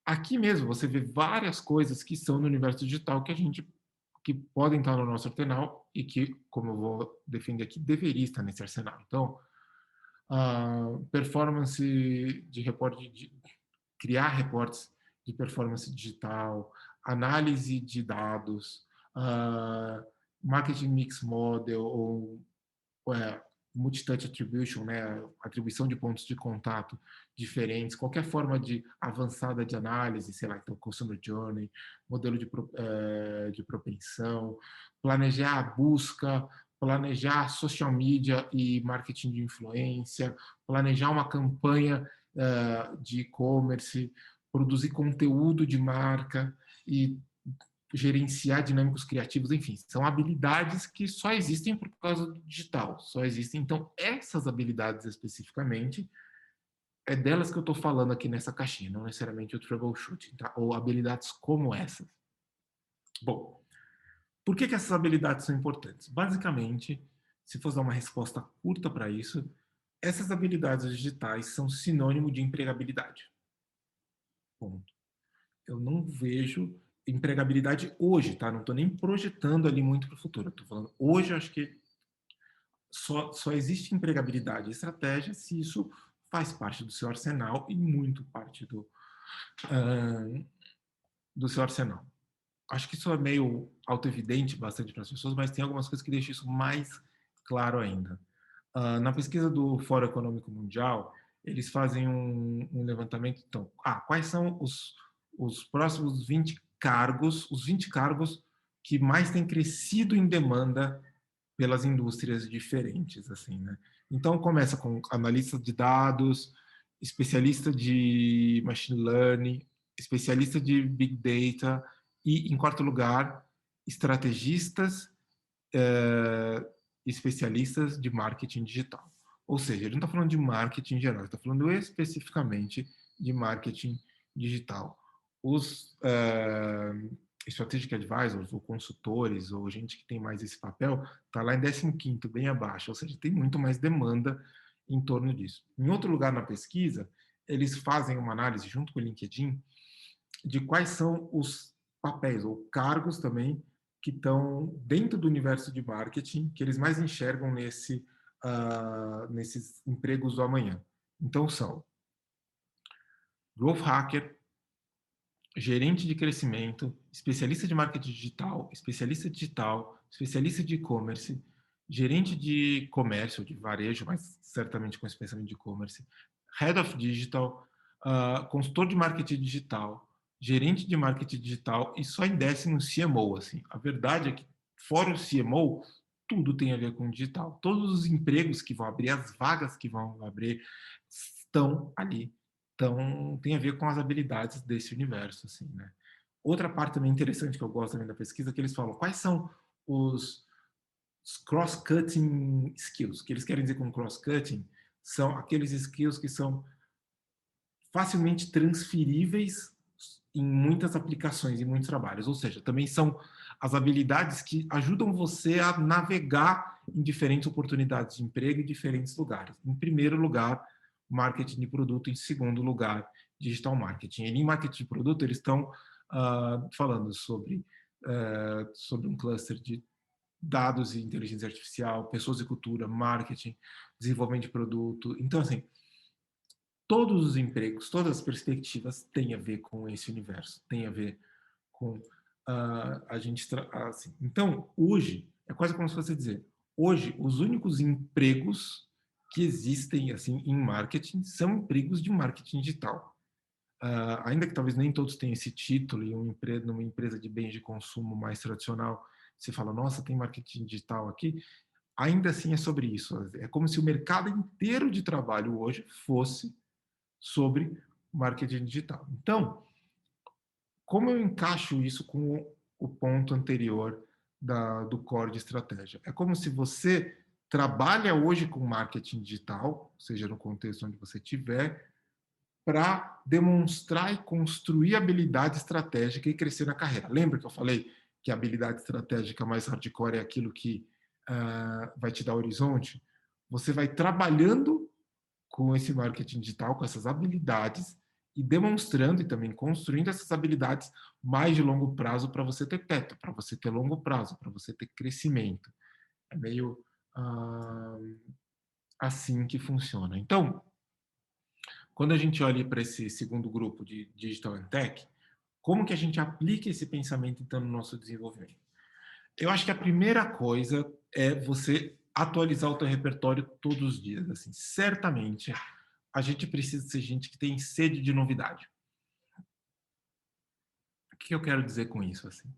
aqui mesmo você vê várias coisas que são no universo digital que podem estar no nosso arsenal e que, como eu vou defender aqui, deveria estar nesse arsenal. Então, performance de reporte, criar reportes de performance digital, análise de dados, ah, marketing mix model ou multi-touch attribution, né, atribuição de pontos de contato diferentes, qualquer forma de avançada de análise, sei lá, então customer journey, modelo de propensão, planejar a busca, planejar social media e marketing de influência, planejar uma campanha de e-commerce, produzir conteúdo de marca e gerenciar dinâmicos criativos, enfim, são habilidades que só existem por causa do digital, só existem. Então, essas habilidades especificamente, é delas que eu estou falando aqui nessa caixinha, não necessariamente o troubleshooting, tá? Ou habilidades como essas. Bom, por que essas habilidades são importantes? Basicamente, se fosse dar uma resposta curta para isso, essas habilidades digitais são sinônimo de empregabilidade. Ponto. Eu não vejo empregabilidade hoje, tá? Não estou nem projetando ali muito para o futuro. Estou falando hoje, acho que só existe empregabilidade e estratégia se isso faz parte do seu arsenal e muito parte do seu arsenal. Acho que isso é meio autoevidente bastante para as pessoas, mas tem algumas coisas que deixam isso mais claro ainda. Na pesquisa do Fórum Econômico Mundial, eles fazem um levantamento. Então, quais são os próximos 20 cargos, os 20 cargos que mais têm crescido em demanda pelas indústrias diferentes, assim, né? Então, começa com analista de dados, especialista de machine learning, especialista de big data e, em quarto lugar, estrategistas especialistas de marketing digital. Ou seja, ele não está falando de marketing em geral, ele está falando especificamente de marketing digital. Os strategic advisors, ou consultores, ou gente que tem mais esse papel, está lá em 15º, bem abaixo, ou seja, tem muito mais demanda em torno disso. Em outro lugar na pesquisa, eles fazem uma análise, junto com o LinkedIn, de quais são os papéis ou cargos também que estão dentro do universo de marketing, que eles mais enxergam nesses empregos do amanhã. Então, são growth hacker, gerente de crescimento, especialista de marketing digital, especialista de e-commerce, gerente de comércio, de varejo, mas certamente com esse pensamento de e-commerce, head of digital, consultor de marketing digital, gerente de marketing digital e só em 10º CMO. Assim. A verdade é que, fora o CMO, tudo tem a ver com digital. Todos os empregos que vão abrir, as vagas que vão abrir, estão ali. Então, tem a ver com as habilidades desse universo. Assim, né? Outra parte também interessante que eu gosto também da pesquisa é que eles falam quais são os cross-cutting skills. O que eles querem dizer com cross-cutting são aqueles skills que são facilmente transferíveis em muitas aplicações, em muitos trabalhos. Ou seja, também são as habilidades que ajudam você a navegar em diferentes oportunidades de emprego em diferentes lugares. Em primeiro lugar, marketing de produto. Em segundo lugar, digital marketing. E em marketing de produto, eles estão falando sobre um cluster de dados e inteligência artificial, pessoas e cultura, marketing, desenvolvimento de produto. Então, assim, todos os empregos, todas as perspectivas têm a ver com esse universo, têm a ver com a gente. Assim. Então, hoje, é quase como se fosse dizer, hoje, os únicos empregos que existem assim em marketing são empregos de marketing digital. Ainda que talvez nem todos tenham esse título, e numa empresa de bens de consumo mais tradicional, você fala, nossa, tem marketing digital aqui, ainda assim é sobre isso. É como se o mercado inteiro de trabalho hoje fosse sobre marketing digital. Então, como eu encaixo isso com o ponto anterior do core de estratégia? É como se você trabalha hoje com marketing digital, seja no contexto onde você estiver, para demonstrar e construir habilidade estratégica e crescer na carreira. Lembra que eu falei que a habilidade estratégica mais hardcore é aquilo que vai te dar horizonte? Você vai trabalhando com esse marketing digital, com essas habilidades, e demonstrando e também construindo essas habilidades mais de longo prazo para você ter teto, para você ter longo prazo, para você ter crescimento. É meio assim que funciona. Então, quando a gente olha para esse segundo grupo de Digital and Tech, como que a gente aplica esse pensamento, então, no nosso desenvolvimento? Eu acho que a primeira coisa é você atualizar o teu repertório todos os dias. Assim, certamente, a gente precisa ser gente que tem sede de novidade. O que eu quero dizer com isso? Assim?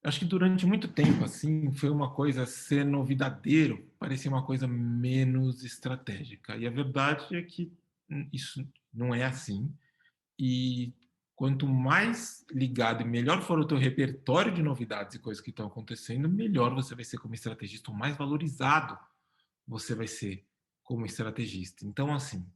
Acho que durante muito tempo, assim, foi uma coisa ser novidadeiro, parecia uma coisa menos estratégica. E a verdade é que isso não é assim. E quanto mais ligado e melhor for o teu repertório de novidades e coisas que estão acontecendo, melhor você vai ser como estrategista, ou mais valorizado você vai ser como estrategista. Então, assim,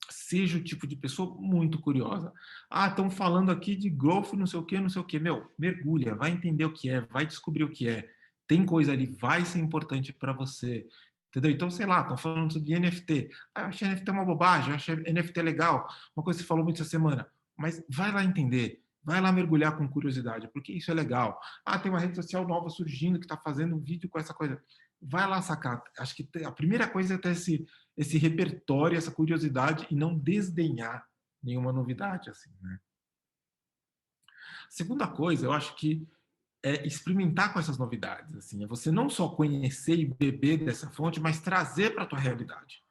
seja o tipo de pessoa muito curiosa. Ah, estão falando aqui de growth, não sei o quê, não sei o quê. Meu, mergulha, vai entender o que é, vai descobrir o que é. Tem coisa ali, vai ser importante para você. Entendeu? Então, sei lá, estão falando sobre NFT. Ah, eu achei NFT uma bobagem, eu achei NFT legal. Uma coisa que você falou muito essa semana. Mas vai lá entender, vai lá mergulhar com curiosidade, porque isso é legal. Ah, tem uma rede social nova surgindo que está fazendo um vídeo com essa coisa. Vai lá sacar. Acho que a primeira coisa é ter esse repertório, essa curiosidade e não desdenhar nenhuma novidade, assim, né? Segunda coisa, eu acho que é experimentar com essas novidades, assim, é você não só conhecer e beber dessa fonte, mas trazer para a tua realidade,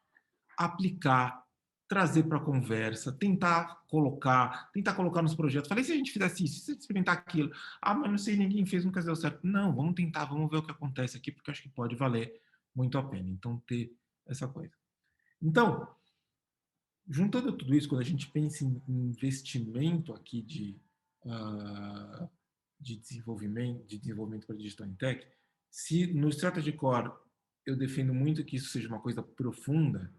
aplicar, trazer para a conversa, tentar colocar nos projetos. Falei, se a gente fizesse isso, se a gente experimentar aquilo, ah, mas não sei, ninguém fez, nunca deu certo. Não, vamos tentar, vamos ver o que acontece aqui, porque eu acho que pode valer muito a pena. Então, ter essa coisa. Então, juntando tudo isso, quando a gente pensa em investimento aqui de desenvolvimento para Digital in Tech, se no Strategy Core eu defendo muito que isso seja uma coisa profunda,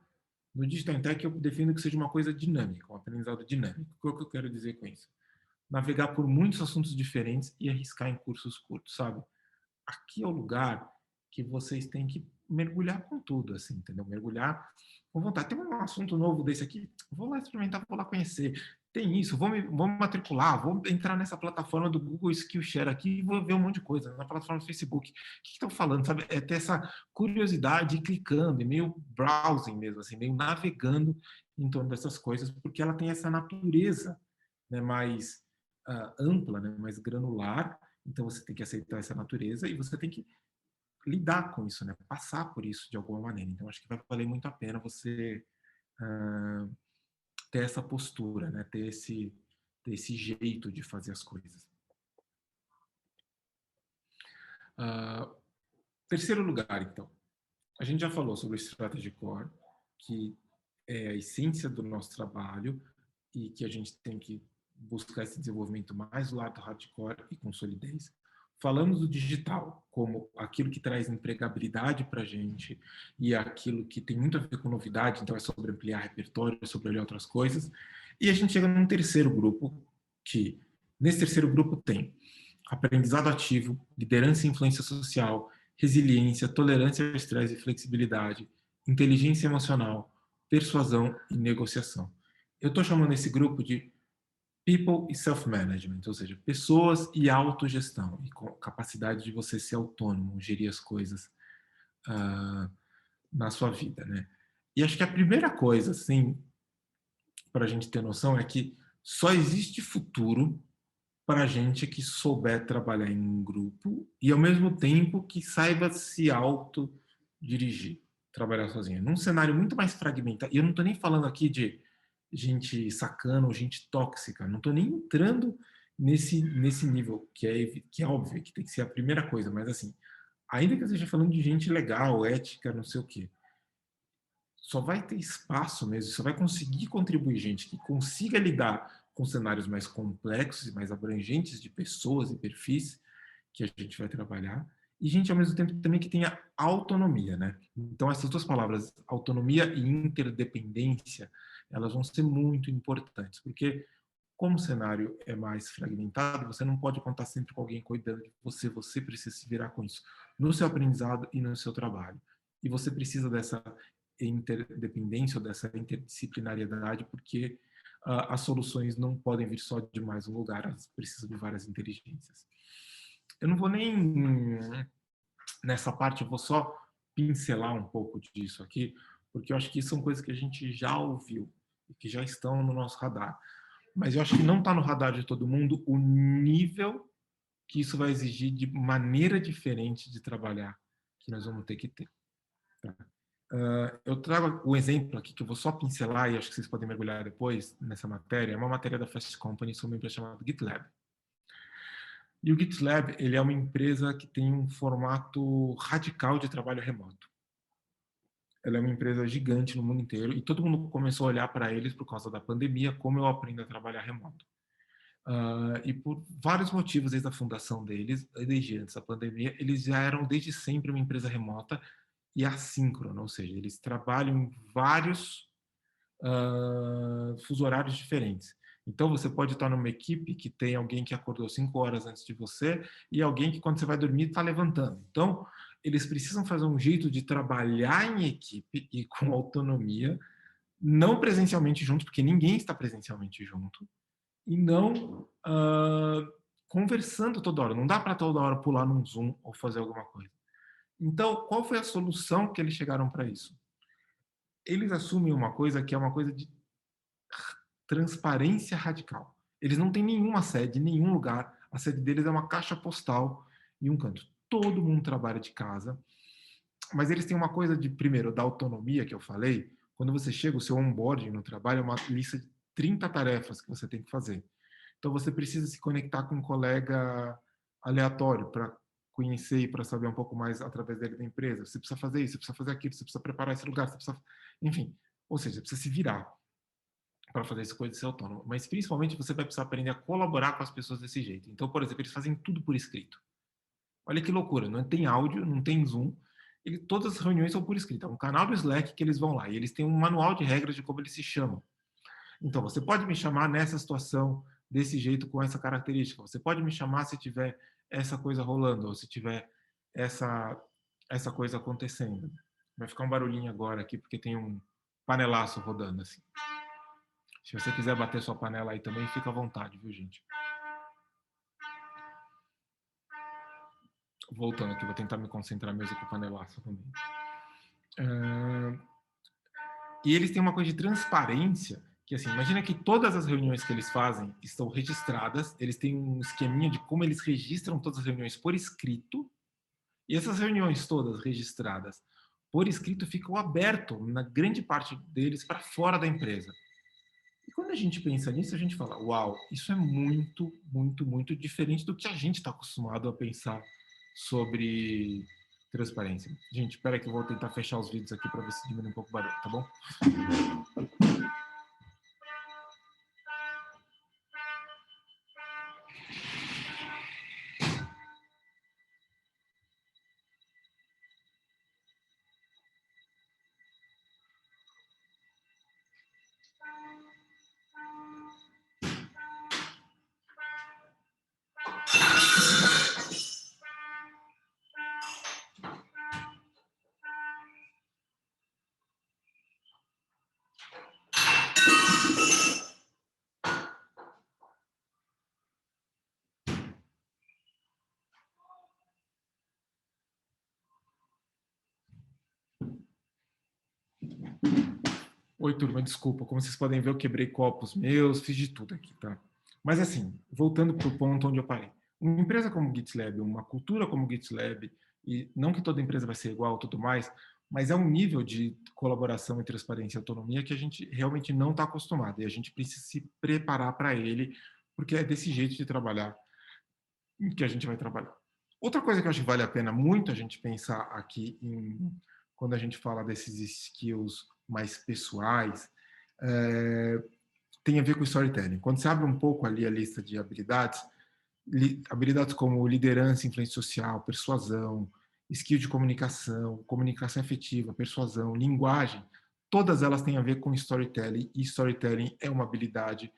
no Digital in Tech eu defendo que seja uma coisa dinâmica, um aprendizado dinâmico. O que eu quero dizer com isso? Navegar por muitos assuntos diferentes e arriscar em cursos curtos, sabe? Aqui é o lugar que vocês têm que mergulhar com tudo, assim, entendeu? Mergulhar com vontade. Tem um assunto novo desse aqui, vou lá experimentar, vou lá conhecer. Tem isso, vou me matricular, vou entrar nessa plataforma do Google Skillshare aqui e vou ver um monte de coisa, na plataforma do Facebook. O que estão falando, sabe? É ter essa curiosidade clicando, meio browsing mesmo, assim, meio navegando em torno dessas coisas, porque ela tem essa natureza, né, mais ampla, né, mais granular. Então você tem que aceitar essa natureza e você tem que lidar com isso, né? Passar por isso de alguma maneira. Então acho que vai valer muito a pena você ter essa postura, né? Ter esse jeito de fazer as coisas. Terceiro lugar, então. A gente já falou sobre o Strategy Core, que é a essência do nosso trabalho e que a gente tem que buscar esse desenvolvimento mais do lado hardcore e com solidez. Falamos do digital como aquilo que traz empregabilidade para a gente e aquilo que tem muito a ver com novidade, então é sobre ampliar repertório, sobre olhar outras coisas. E a gente chega num terceiro grupo, que nesse terceiro grupo tem aprendizado ativo, liderança e influência social, resiliência, tolerância ao estresse e flexibilidade, inteligência emocional, persuasão e negociação. Eu estou chamando esse grupo de People e Self-Management, ou seja, pessoas e autogestão, e com capacidade de você ser autônomo, gerir as coisas na sua vida, né? E acho que a primeira coisa, assim, para a gente ter noção é que só existe futuro para a gente que souber trabalhar em um grupo e, ao mesmo tempo, que saiba se autodirigir, trabalhar sozinho. Num cenário muito mais fragmentado, e eu não estou nem falando aqui de gente sacana ou gente tóxica, não estou nem entrando nesse nível, que é óbvio, que tem que ser a primeira coisa, mas assim, ainda que eu esteja falando de gente legal, ética, não sei o quê, só vai ter espaço mesmo, só vai conseguir contribuir gente que consiga lidar com cenários mais complexos e mais abrangentes de pessoas e perfis que a gente vai trabalhar, e gente, ao mesmo tempo, também que tenha autonomia, né? Então, essas duas palavras, autonomia e interdependência, elas vão ser muito importantes, porque como o cenário é mais fragmentado, você não pode contar sempre com alguém cuidando de você, você precisa se virar com isso, no seu aprendizado e no seu trabalho. E você precisa dessa interdependência ou dessa interdisciplinariedade, porque as soluções não podem vir só de mais um lugar, elas precisam de várias inteligências. Eu não vou nem nessa parte, eu vou só pincelar um pouco disso aqui, porque eu acho que são coisas que a gente já ouviu e que já estão no nosso radar. Mas eu acho que não está no radar de todo mundo o nível que isso vai exigir de maneira diferente de trabalhar que nós vamos ter que ter. Tá? Eu trago o exemplo aqui, que eu vou só pincelar, e acho que vocês podem mergulhar depois nessa matéria, é uma matéria da Fast Company sobre uma empresa chamada GitLab. E o GitLab, ele é uma empresa que tem um formato radical de trabalho remoto. Ela é uma empresa gigante no mundo inteiro e todo mundo começou a olhar para eles por causa da pandemia, como eu aprendo a trabalhar remoto. E por vários motivos, desde a fundação deles, desde antes da pandemia, eles já eram desde sempre uma empresa remota e assíncrona, ou seja, eles trabalham em vários fuso horários diferentes. Então, você pode estar numa equipe que tem alguém que acordou 5 horas antes de você e alguém que, quando você vai dormir, está levantando. Então, eles precisam fazer um jeito de trabalhar em equipe e com autonomia, não presencialmente juntos, porque ninguém está presencialmente junto, e não conversando toda hora. Não dá para toda hora pular num Zoom ou fazer alguma coisa. Então, qual foi a solução que eles chegaram para isso? Eles assumem uma coisa que é uma coisa de transparência radical. Eles não têm nenhuma sede, nenhum lugar. A sede deles é uma caixa postal e um canto. Todo mundo trabalha de casa, mas eles têm uma coisa de, primeiro, da autonomia que eu falei. Quando você chega, o seu onboarding no trabalho é uma lista de 30 tarefas que você tem que fazer. Então você precisa se conectar com um colega aleatório para conhecer e para saber um pouco mais através dele da empresa. Você precisa fazer isso, você precisa fazer aquilo, você precisa preparar esse lugar, você precisa, enfim, ou seja, você precisa se virar para fazer essa coisa de ser autônomo. Mas principalmente você vai precisar aprender a colaborar com as pessoas desse jeito. Então, por exemplo, eles fazem tudo por escrito. Olha que loucura, não tem áudio, não tem Zoom, todas as reuniões são por escrito. É um canal do Slack que eles vão lá e eles têm um manual de regras de como eles se chamam. Então, você pode me chamar nessa situação, desse jeito, com essa característica. Você pode me chamar se tiver essa coisa rolando, ou se tiver essa coisa acontecendo. Vai ficar um barulhinho agora aqui, porque tem um panelaço rodando assim. Se você quiser bater sua panela aí também, fica à vontade, viu, gente? Voltando aqui, vou tentar me concentrar mesmo com o panelaço também. E eles têm uma coisa de transparência, que assim, imagina que todas as reuniões que eles fazem estão registradas, eles têm um esqueminha de como eles registram todas as reuniões por escrito, e essas reuniões todas registradas por escrito ficam abertas, na grande parte deles, para fora da empresa. E quando a gente pensa nisso, a gente fala, uau, isso é muito, muito, muito diferente do que a gente está acostumado a pensar sobre transparência. Gente, espera que eu vou tentar fechar os vídeos aqui para ver se diminui um pouco o barulho, tá bom? Oi, turma, desculpa. Como vocês podem ver, eu quebrei copos meus, fiz de tudo aqui, tá? Mas assim, voltando para o ponto onde eu parei. Uma empresa como o GitLab, uma cultura como o GitLab, e não que toda empresa vai ser igual tudo mais, mas é um nível de colaboração e transparência e autonomia que a gente realmente não está acostumado. E a gente precisa se preparar para ele, porque é desse jeito de trabalhar que a gente vai trabalhar. Outra coisa que eu acho que vale a pena muito a gente pensar aqui quando a gente fala desses skills mais pessoais, tem a ver com storytelling. Quando você abre um pouco ali a lista de habilidades, habilidades como liderança, influência social, persuasão, skill de comunicação, comunicação efetiva, persuasão, linguagem, todas elas têm a ver com storytelling, e storytelling é uma habilidade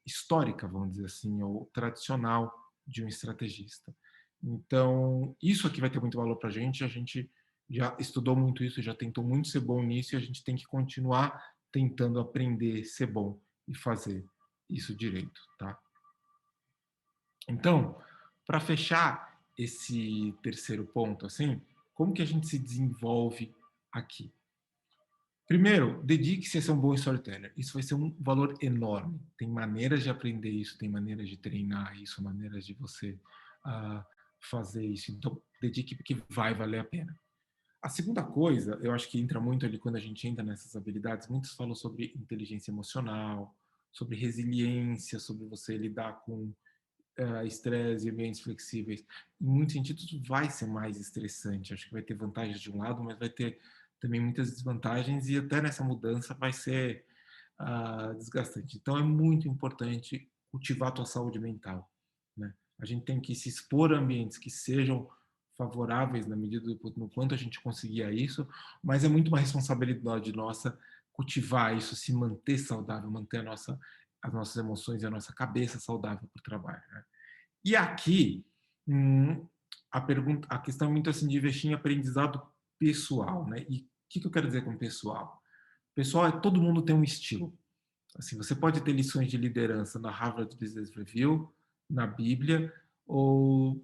histórica, vamos dizer assim, ou tradicional de um estrategista. Então, isso aqui vai ter muito valor para a gente já estudou muito isso, já tentou muito ser bom nisso, e a gente tem que continuar tentando aprender, ser bom e fazer isso direito, tá? Então, para fechar esse terceiro ponto, assim, como que a gente se desenvolve aqui? Primeiro, dedique-se a ser um bom storyteller. Isso vai ser um valor enorme. Tem maneiras de aprender isso, tem maneiras de treinar isso, maneiras de você uh, fazer isso. Então, dedique porque vai valer a pena. A segunda coisa, eu acho que entra muito ali quando a gente entra nessas habilidades, muitos falam sobre inteligência emocional, sobre resiliência, sobre você lidar com estresse e ambientes flexíveis. Em muitos sentidos, vai ser mais estressante. Acho que vai ter vantagens de um lado, mas vai ter também muitas desvantagens, e até nessa mudança vai ser desgastante. Então, é muito importante cultivar a tua saúde mental, né? A gente tem que se expor a ambientes que sejam favoráveis na medida no quanto a gente conseguir isso, mas é muito uma responsabilidade nossa cultivar isso, se manter saudável, manter as nossas emoções e a nossa cabeça saudável para o trabalho, né? E aqui, a questão é muito assim de investir em aprendizado pessoal, né? E o que eu quero dizer com pessoal? Pessoal é todo mundo tem um estilo. Assim, você pode ter lições de liderança na Harvard Business Review, na Bíblia, ou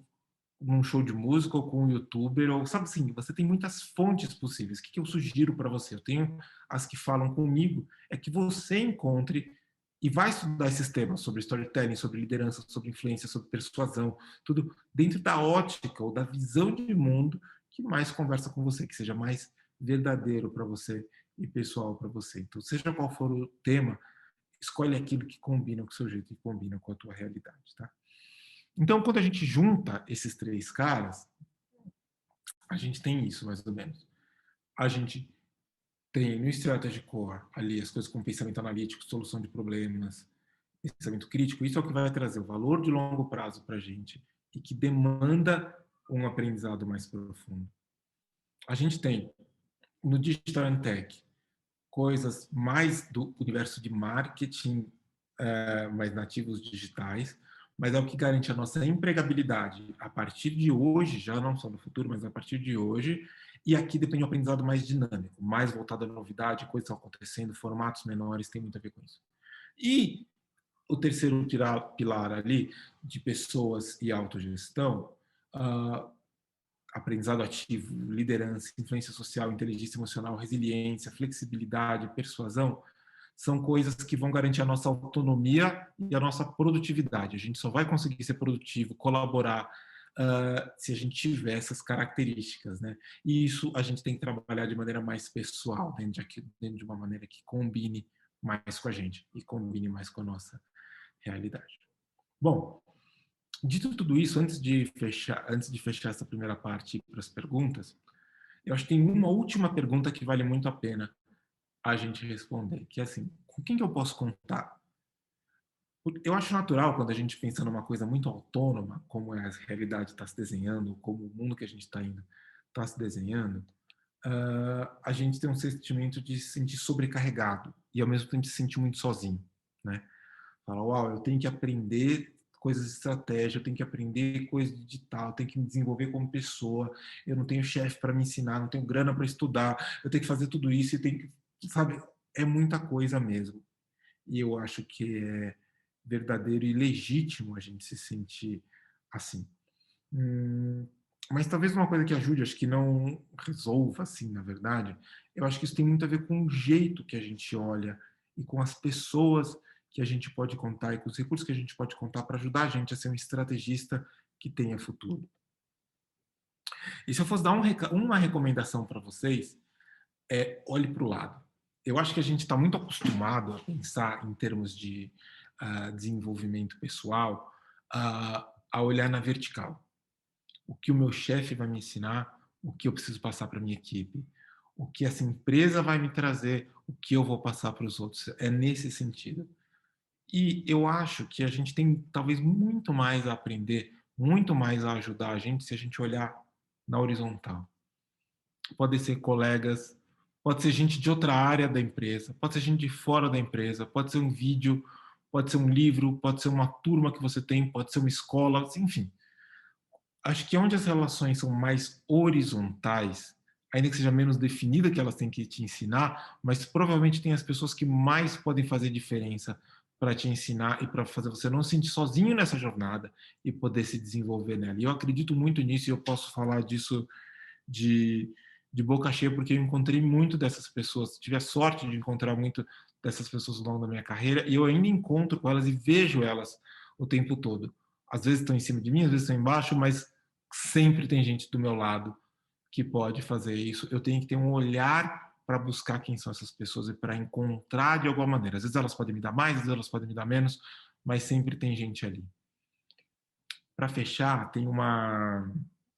num show de música, ou com um youtuber, ou sabe assim, você tem muitas fontes possíveis. O que eu sugiro para você? Eu tenho as que falam comigo, é que você encontre e vai estudar esses temas sobre storytelling, sobre liderança, sobre influência, sobre persuasão, tudo dentro da ótica ou da visão de mundo que mais conversa com você, que seja mais verdadeiro para você e pessoal para você. Então, seja qual for o tema, escolhe aquilo que combina com o seu jeito e combina com a tua realidade, tá? Então, quando a gente junta esses três caras, a gente tem isso, mais ou menos. A gente tem no Strategy Core ali as coisas como pensamento analítico, solução de problemas, pensamento crítico. Isso é o que vai trazer o valor de longo prazo para a gente e que demanda um aprendizado mais profundo. A gente tem no Digital and Tech coisas mais do universo de marketing, mais nativos digitais, mas é o que garante a nossa empregabilidade a partir de hoje, já não só no futuro, mas a partir de hoje. E aqui depende de um aprendizado mais dinâmico, mais voltado à novidade, coisas estão acontecendo, formatos menores, tem muito a ver com isso. E o terceiro pilar ali, de pessoas e autogestão, aprendizado ativo, liderança, influência social, inteligência emocional, resiliência, flexibilidade, persuasão, são coisas que vão garantir a nossa autonomia e a nossa produtividade. A gente só vai conseguir ser produtivo, colaborar, se a gente tiver essas características, né? E isso a gente tem que trabalhar de maneira mais pessoal, dentro de uma maneira que combine mais com a gente e combine mais com a nossa realidade. Bom, dito tudo isso, antes de fechar essa primeira parte para as perguntas, eu acho que tem uma última pergunta que vale muito a pena a gente responder, que é assim, com quem que eu posso contar? Eu acho natural quando a gente pensa numa coisa muito autônoma, como a realidade está se desenhando, como o mundo que a gente está indo está se desenhando, a gente tem um sentimento de se sentir sobrecarregado e ao mesmo tempo se sentir muito sozinho, né? Fala, uau, eu tenho que aprender coisas de estratégia, eu tenho que aprender coisas digital, eu tenho que me desenvolver como pessoa, eu não tenho chefe para me ensinar, não tenho grana para estudar, eu tenho que fazer tudo isso, e tenho que, sabe, é muita coisa mesmo. E eu acho que é verdadeiro e legítimo a gente se sentir assim. Mas talvez uma coisa que ajude, acho que não resolva, assim, na verdade, eu acho que isso tem muito a ver com o jeito que a gente olha e com as pessoas que a gente pode contar e com os recursos que a gente pode contar para ajudar a gente a ser um estrategista que tenha futuro. E se eu fosse dar uma recomendação para vocês, olhe para o lado. Eu acho que a gente está muito acostumado a pensar em termos de desenvolvimento pessoal, a olhar na vertical. O que o meu chefe vai me ensinar, o que eu preciso passar para a minha equipe, o que essa empresa vai me trazer, o que eu vou passar para os outros. É nesse sentido. E eu acho que a gente tem talvez muito mais a aprender, muito mais a ajudar a gente se a gente olhar na horizontal. Pode ser colegas, pode ser gente de outra área da empresa, pode ser gente de fora da empresa, pode ser um vídeo, pode ser um livro, pode ser uma turma que você tem, pode ser uma escola, enfim. Acho que onde as relações são mais horizontais, ainda que seja menos definida que elas têm que te ensinar, mas provavelmente tem as pessoas que mais podem fazer diferença para te ensinar e para fazer você não se sentir sozinho nessa jornada e poder se desenvolver nela. E eu acredito muito nisso e eu posso falar disso de, de boca cheia, porque eu encontrei muito dessas pessoas, tive a sorte de encontrar muito dessas pessoas ao longo da minha carreira, e eu ainda encontro com elas e vejo elas o tempo todo. Às vezes estão em cima de mim, às vezes estão embaixo, mas sempre tem gente do meu lado que pode fazer isso. Eu tenho que ter um olhar para buscar quem são essas pessoas e para encontrar de alguma maneira. Às vezes elas podem me dar mais, às vezes elas podem me dar menos, mas sempre tem gente ali. Para fechar, tem uma.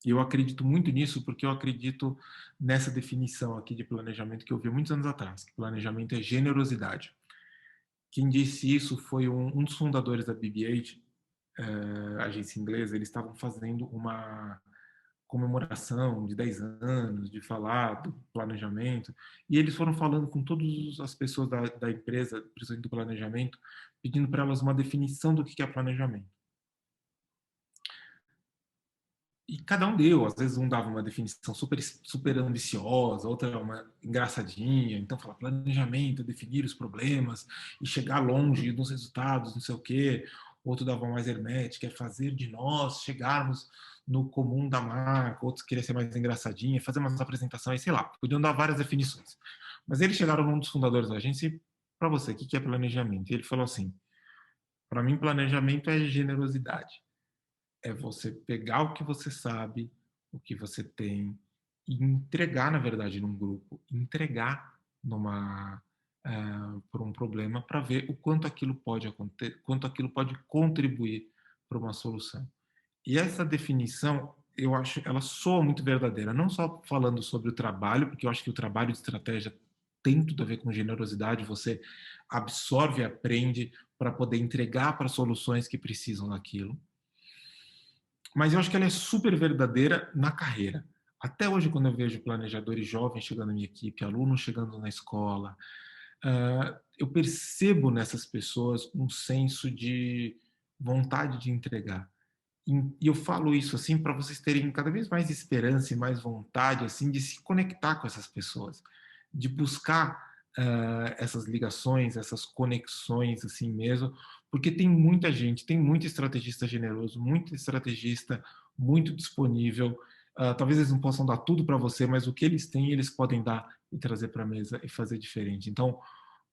Eu acredito muito nisso porque eu acredito nessa definição aqui de planejamento que eu vi muitos anos atrás, que planejamento é generosidade. Quem disse isso foi um dos fundadores da BB-8, agência inglesa. Eles estavam fazendo uma comemoração de 10 anos, de falar do planejamento, e eles foram falando com todas as pessoas da empresa, principalmente do planejamento, pedindo para elas uma definição do que é planejamento. E cada um deu, às vezes um dava uma definição super ambiciosa, outra uma engraçadinha, então fala planejamento, definir os problemas e chegar longe nos resultados, não sei o quê. Outro dava mais hermética, é fazer de nós chegarmos no comum da marca. Outros queriam ser mais engraçadinha, fazer umas apresentações, sei lá, podiam dar várias definições. Mas eles chegaram num dos fundadores da agência e, para você, o que é planejamento? E ele falou assim, para mim planejamento é generosidade, é você pegar o que você sabe, o que você tem, e entregar, na verdade, num grupo, entregar numa por um problema para ver o quanto aquilo pode acontecer, quanto aquilo pode contribuir para uma solução. E essa definição, eu acho, ela soa muito verdadeira, não só falando sobre o trabalho, porque eu acho que o trabalho de estratégia tem tudo a ver com generosidade, você absorve e aprende para poder entregar para soluções que precisam daquilo, mas eu acho que ela é super verdadeira na carreira. Até hoje, quando eu vejo planejadores jovens chegando na minha equipe, alunos chegando na escola, eu percebo nessas pessoas um senso de vontade de entregar. E eu falo isso assim para vocês terem cada vez mais esperança e mais vontade assim de se conectar com essas pessoas, de buscar essas ligações, essas conexões assim mesmo, porque tem muita gente, tem muito estrategista generoso, muito estrategista muito disponível. Talvez eles não possam dar tudo para você, mas o que eles têm, eles podem dar e trazer para a mesa e fazer diferente. Então,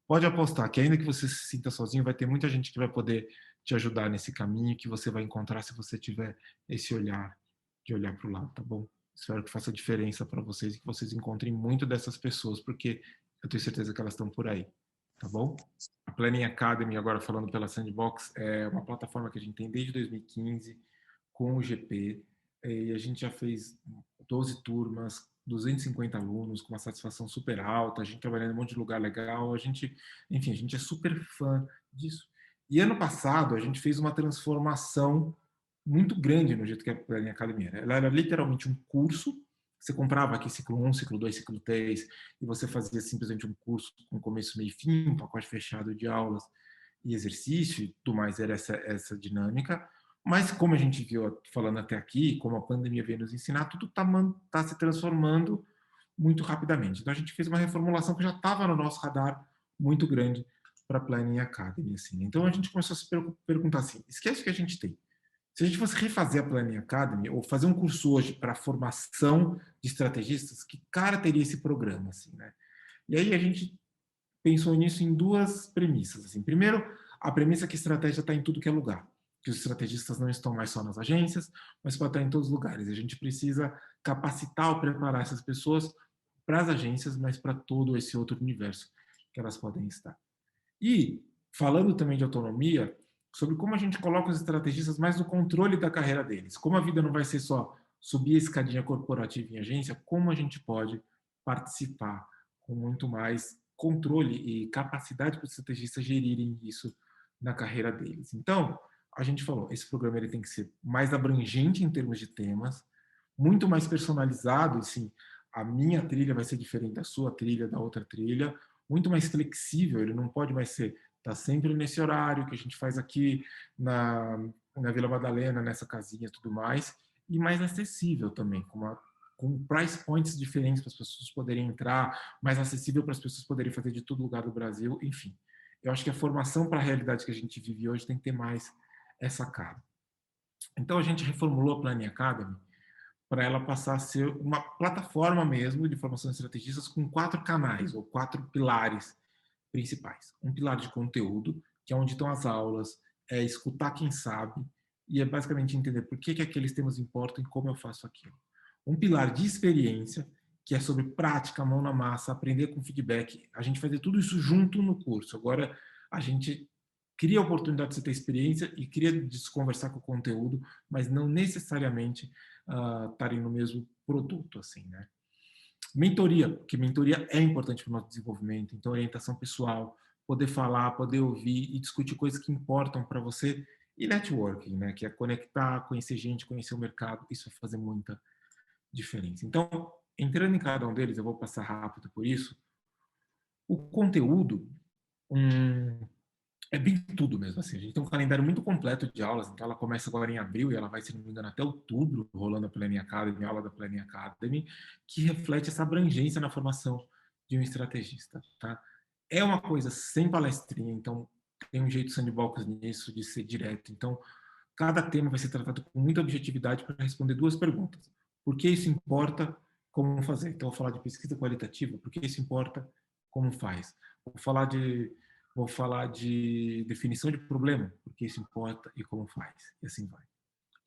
pode apostar que ainda que você se sinta sozinho, vai ter muita gente que vai poder te ajudar nesse caminho, que você vai encontrar se você tiver esse olhar, de olhar para o lado, tá bom? Espero que faça diferença para vocês e que vocês encontrem muito dessas pessoas, porque eu tenho certeza que elas estão por aí, tá bom? A Planning Academy, agora falando pela Sandbox, é uma plataforma que a gente tem desde 2015 com o GP, e a gente já fez 12 turmas, 250 alunos, com uma satisfação super alta, a gente trabalhando em um monte de lugar legal, a gente, enfim, a gente é super fã disso. E ano passado a gente fez uma transformação muito grande no jeito que a minha academia era. Ela era literalmente um curso, você comprava aqui ciclo 1, ciclo 2, ciclo 3, e você fazia simplesmente um curso com começo, meio e fim, um pacote fechado de aulas e exercício e tudo mais, era essa dinâmica. Mas como a gente viu falando até aqui, como a pandemia veio nos ensinar, tudo está se transformando muito rapidamente. Então a gente fez uma reformulação que já estava no nosso radar muito grande para a Planning Academy. Assim. Então a gente começou a se perguntar assim, esquece o que a gente tem. Se a gente fosse refazer a Planning Academy ou fazer um curso hoje para formação de estrategistas, que cara teria esse programa? Assim, né? E aí a gente pensou nisso em duas premissas. Assim. Primeiro, a premissa que a estratégia está em tudo que é lugar, que os estrategistas não estão mais só nas agências, mas podem estar em todos os lugares. A gente precisa capacitar ou preparar essas pessoas para as agências, mas para todo esse outro universo que elas podem estar. E, falando também de autonomia, sobre como a gente coloca os estrategistas mais no controle da carreira deles. Como a vida não vai ser só subir a escadinha corporativa em agência, como a gente pode participar com muito mais controle e capacidade para os estrategistas gerirem isso na carreira deles. Então, a gente falou, esse programa ele tem que ser mais abrangente em termos de temas, muito mais personalizado, assim, a minha trilha vai ser diferente da sua trilha, da outra trilha, muito mais flexível, ele não pode mais ser, tá sempre nesse horário que a gente faz aqui na Vila Madalena, nessa casinha e tudo mais, e mais acessível também, com price points diferentes para as pessoas poderem entrar, mais acessível para as pessoas poderem fazer de todo lugar do Brasil, enfim. Eu acho que a formação para a realidade que a gente vive hoje tem que ter mais essa cara. Então, a gente reformulou a Planning Academy para ela passar a ser uma plataforma mesmo de formação de estrategistas com 4 canais, ou 4 pilares principais. Um pilar de conteúdo, que é onde estão as aulas, é escutar quem sabe, e é basicamente entender por que aqueles temas importam e como eu faço aquilo. Um pilar de experiência, que é sobre prática, mão na massa, aprender com feedback. A gente fazer tudo isso junto no curso. Agora, a gente cria a oportunidade de você ter experiência e cria de se conversar com o conteúdo, mas não necessariamente estarem no mesmo produto, assim, né? Mentoria, porque mentoria é importante para o nosso desenvolvimento, então orientação pessoal, poder falar, poder ouvir e discutir coisas que importam para você, e networking, né, que é conectar, conhecer gente, conhecer o mercado, isso vai fazer muita diferença. Então, entrando em cada um deles, eu vou passar rápido por isso. O conteúdo, é bem tudo mesmo, assim. A gente tem um calendário muito completo de aulas, então ela começa agora em abril e ela vai, se não me engano, até outubro, rolando a Planning Academy, a aula da Planning Academy, que reflete essa abrangência na formação de um estrategista, tá? É uma coisa sem palestrinha, então tem um jeito sandbox nisso, de ser direto. Então, cada tema vai ser tratado com muita objetividade para responder 2 perguntas. Por que isso importa? Como fazer? Então, eu vou falar de pesquisa qualitativa, por que isso importa? Como faz? Vou falar de definição de problema, porque isso importa e como faz, e assim vai.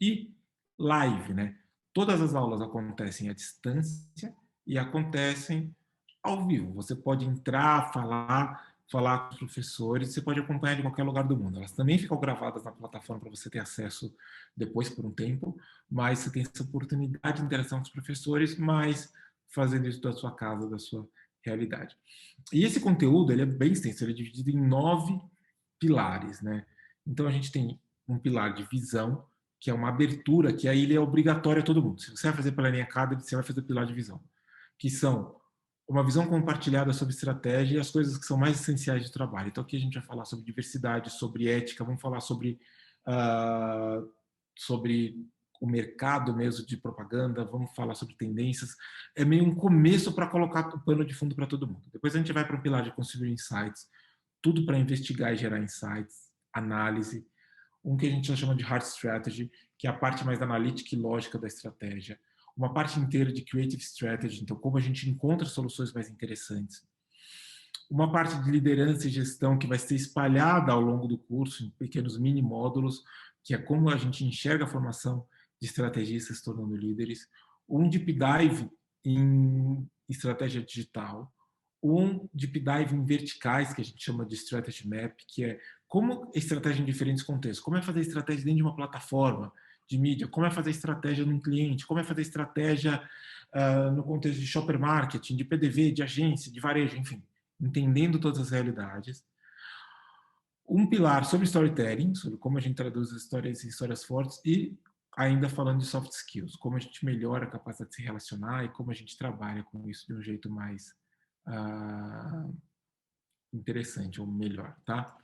E live, né? Todas as aulas acontecem à distância e acontecem ao vivo. Você pode entrar, falar com os professores, você pode acompanhar de qualquer lugar do mundo. Elas também ficam gravadas na plataforma para você ter acesso depois por um tempo, mas você tem essa oportunidade de interação com os professores, mas fazendo isso da sua casa, da sua realidade. E esse conteúdo, ele é bem extenso, ele é dividido em 9 pilares, né? Então a gente tem um pilar de visão, que é uma abertura, que aí ele é obrigatório a todo mundo. Se você vai fazer pela linha Academy, você vai fazer o pilar de visão, que são uma visão compartilhada sobre estratégia e as coisas que são mais essenciais de trabalho. Então aqui a gente vai falar sobre diversidade, sobre ética, vamos falar sobre o mercado mesmo de propaganda, vamos falar sobre tendências. É meio um começo para colocar o pano de fundo para todo mundo. Depois a gente vai para o pilar de construir insights, tudo para investigar e gerar insights, análise, um que a gente chama de hard strategy, que é a parte mais analítica e lógica da estratégia, uma parte inteira de creative strategy, então como a gente encontra soluções mais interessantes, uma parte de liderança e gestão que vai ser espalhada ao longo do curso em pequenos mini módulos, que é como a gente enxerga a formação de estrategistas se tornando líderes, um deep dive em estratégia digital, um deep dive em verticais, que a gente chama de strategy map, que é como estratégia em diferentes contextos, como é fazer estratégia dentro de uma plataforma de mídia, como é fazer estratégia num cliente, como é fazer estratégia no contexto de shopper marketing, de PDV, de agência, de varejo, enfim, entendendo todas as realidades. Um pilar sobre storytelling, sobre como a gente traduz as histórias em histórias fortes, e ainda falando de soft skills, como a gente melhora a capacidade de se relacionar e como a gente trabalha com isso de um jeito mais interessante ou melhor, tá?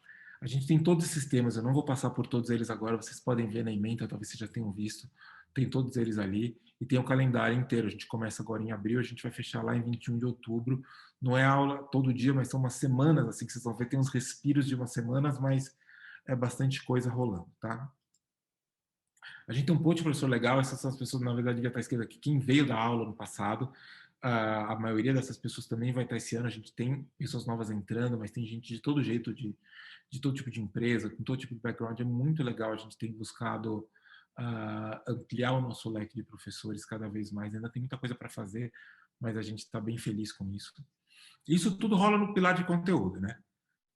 A gente tem todos esses temas, eu não vou passar por todos eles agora, vocês podem ver na ementa, talvez vocês já tenham visto, tem todos eles ali, e tem o calendário inteiro, a gente começa agora em abril, a gente vai fechar lá em 21 de outubro, não é aula todo dia, mas são umas semanas, assim, que vocês vão ver, tem uns respiros de umas semanas, mas é bastante coisa rolando, tá? A gente tem um monte de professor legal, essas são as pessoas, na verdade, devia estar escrito aqui, quem veio da aula no passado, a maioria dessas pessoas também vai estar esse ano, a gente tem pessoas novas entrando, mas tem gente de todo jeito, de todo tipo de empresa, com todo tipo de background, é muito legal, a gente tem buscado ampliar o nosso leque de professores cada vez mais, ainda tem muita coisa para fazer, mas a gente está bem feliz com isso. Isso tudo rola no pilar de conteúdo, né?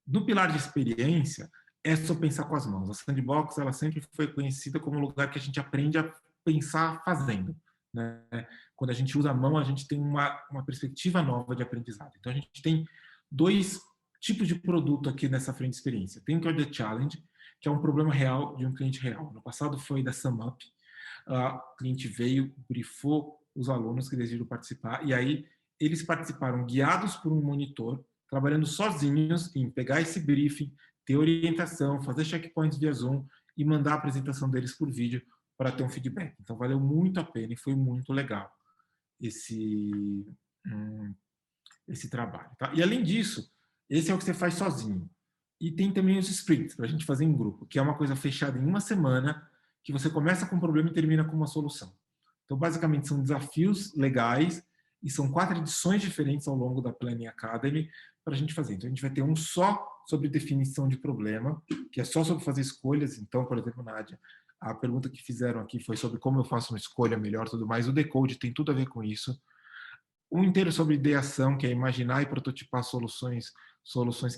No pilar de experiência, é só pensar com as mãos. A Sandbox, ela sempre foi conhecida como um lugar que a gente aprende a pensar fazendo, né? Quando a gente usa a mão, a gente tem uma perspectiva nova de aprendizado. Então, a gente tem 2 tipos de produto aqui nessa frente de experiência. Tem o que é o The Challenge, que é um problema real de um cliente real. No passado foi da SumUp. O cliente veio, brifou os alunos que desejam participar, e aí eles participaram guiados por um monitor, trabalhando sozinhos em pegar esse briefing, ter orientação, fazer checkpoints via Zoom e mandar a apresentação deles por vídeo para ter um feedback. Então, valeu muito a pena e foi muito legal. esse, esse trabalho. Tá? E além disso, esse é o que você faz sozinho. E tem também os sprints, para a gente fazer em grupo, que é uma coisa fechada em uma semana, que você começa com um problema e termina com uma solução. Então, basicamente, são desafios legais e são 4 edições diferentes ao longo da Planning Academy para a gente fazer. Então, a gente vai ter um só sobre definição de problema, que é só sobre fazer escolhas. Então, por exemplo, Nádia, a pergunta que fizeram aqui foi sobre como eu faço uma escolha melhor, tudo mais. O Decode tem tudo a ver com isso. Um inteiro sobre ideação, que é imaginar e prototipar soluções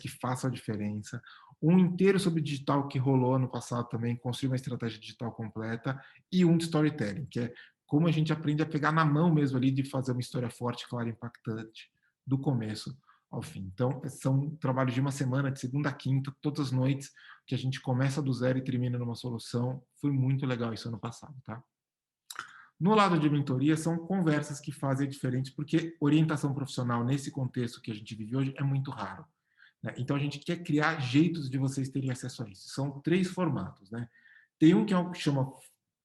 que façam a diferença. Um inteiro sobre digital, que rolou ano passado também, construir uma estratégia digital completa. E um de storytelling, que é como a gente aprende a pegar na mão mesmo ali de fazer uma história forte, clara e impactante, do começo ao fim. Então, são trabalhos de uma semana, de segunda a quinta, todas as noites, que a gente começa do zero e termina numa solução. Foi muito legal isso ano passado, tá? No lado de mentoria, são conversas que fazem a diferença, porque orientação profissional, nesse contexto que a gente vive hoje, é muito raro. Né? Então, a gente quer criar jeitos de vocês terem acesso a isso. São 3 formatos. Né? Tem um que é o que chama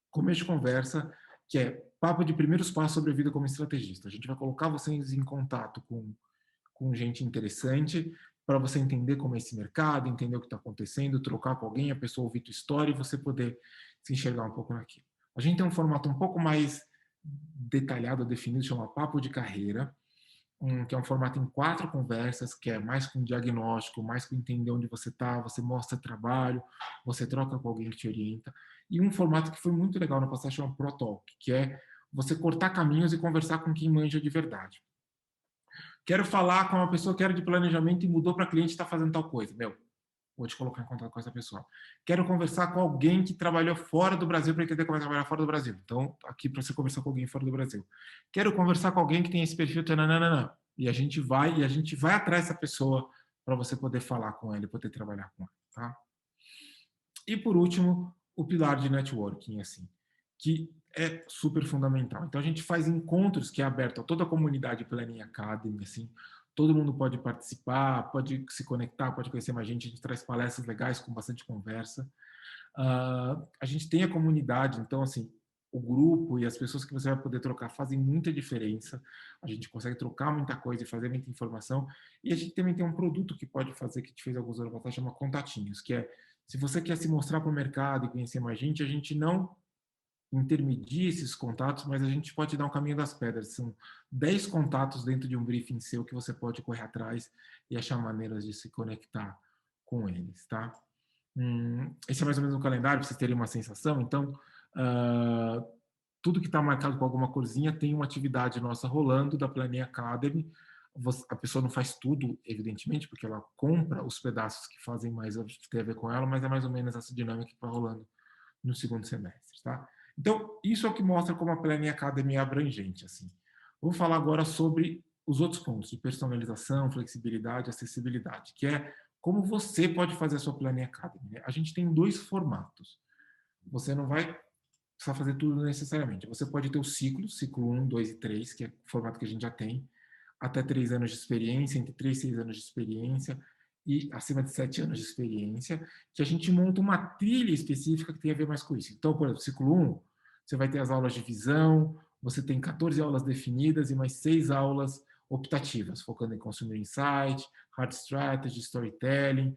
Começo de Conversa, que é papo de primeiros passos sobre a vida como estrategista. A gente vai colocar vocês em contato com gente interessante, para você entender como é esse mercado, entender o que está acontecendo, trocar com alguém, a pessoa ouvir tua história e você poder se enxergar um pouco naquilo. A gente tem um formato um pouco mais detalhado, definido, chama Papo de Carreira, que é um formato em 4 conversas, que é mais com diagnóstico, mais com entender onde você está, você mostra trabalho, você troca com alguém que te orienta. E um formato que foi muito legal na passagem chama Pro Talk, que é você cortar caminhos e conversar com quem manja de verdade. Quero falar com uma pessoa que era de planejamento e mudou para cliente e está fazendo tal coisa. Meu, vou te colocar em contato com essa pessoa. Quero conversar com alguém que trabalhou fora do Brasil para entender como é trabalhar fora do Brasil. Então, aqui para você conversar com alguém fora do Brasil. Quero conversar com alguém que tem esse perfil. Tananana. E a gente vai atrás dessa pessoa para você poder falar com ela e poder trabalhar com ela. Tá? E por último, o pilar de networking, assim, que é super fundamental. Então a gente faz encontros que é aberto a toda a comunidade Planning Academy, assim, todo mundo pode participar, pode se conectar, pode conhecer mais gente, a gente traz palestras legais com bastante conversa. A gente tem a comunidade, então assim, o grupo e as pessoas que você vai poder trocar fazem muita diferença. A gente consegue trocar muita coisa e fazer muita informação. E a gente também tem um produto que pode fazer, que a gente fez alguns anos atrás, chama Contatinhos, que é, se você quer se mostrar para o mercado e conhecer mais gente, a gente não intermedia esses contatos, mas a gente pode dar um caminho das pedras. São 10 contatos dentro de um briefing seu que você pode correr atrás e achar maneiras de se conectar com eles, tá? Esse é mais ou menos um calendário, para vocês terem uma sensação. Então, tudo que está marcado com alguma corzinha tem uma atividade nossa rolando da Planning Academy. A pessoa não faz tudo, evidentemente, porque ela compra os pedaços que fazem mais ter a ver com ela, mas é mais ou menos essa dinâmica que está rolando no segundo semestre, tá? Então, isso é o que mostra como a Planning Academy é abrangente, assim. Vou falar agora sobre os outros pontos de personalização, flexibilidade, acessibilidade, que é como você pode fazer a sua Planning Academy. Né? A gente tem 2 formatos. Você não vai precisar fazer tudo necessariamente. Você pode ter o ciclo 1, 2 e 3, que é o formato que a gente já tem, até 3 anos de experiência, entre 3 e 6 anos de experiência, e acima de 7 anos de experiência, que a gente monta uma trilha específica que tem a ver mais com isso. Então, por exemplo, ciclo 1, você vai ter as aulas de visão, você tem 14 aulas definidas e mais 6 aulas optativas, focando em Consumer Insight, Hard Strategy, Storytelling.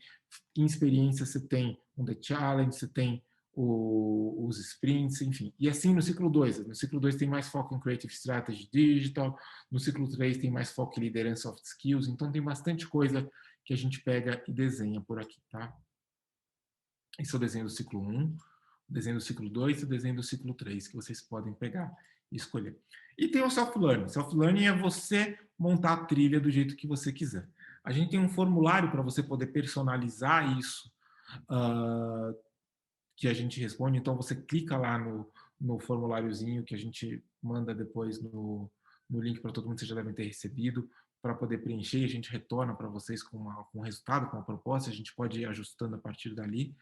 Em experiência, você tem um The Challenge, você tem os sprints, enfim. E assim no ciclo 2. No ciclo 2 tem mais foco em Creative Strategy Digital, no ciclo 3 tem mais foco em liderança soft skills, então tem bastante coisa que a gente pega e desenha por aqui, tá? Esse é o desenho do ciclo 1, o desenho do ciclo 2 e o desenho do ciclo 3, que vocês podem pegar e escolher. E tem o self-learning. Self-learning é você montar a trilha do jeito que você quiser. A gente tem um formulário para você poder personalizar isso, que a gente responde. Então, você clica lá no formuláriozinho que a gente manda depois no link para todo mundo, vocês já devem ter recebido, para poder preencher, a gente retorna para vocês com um resultado, com uma proposta, a gente pode ir ajustando a partir dali.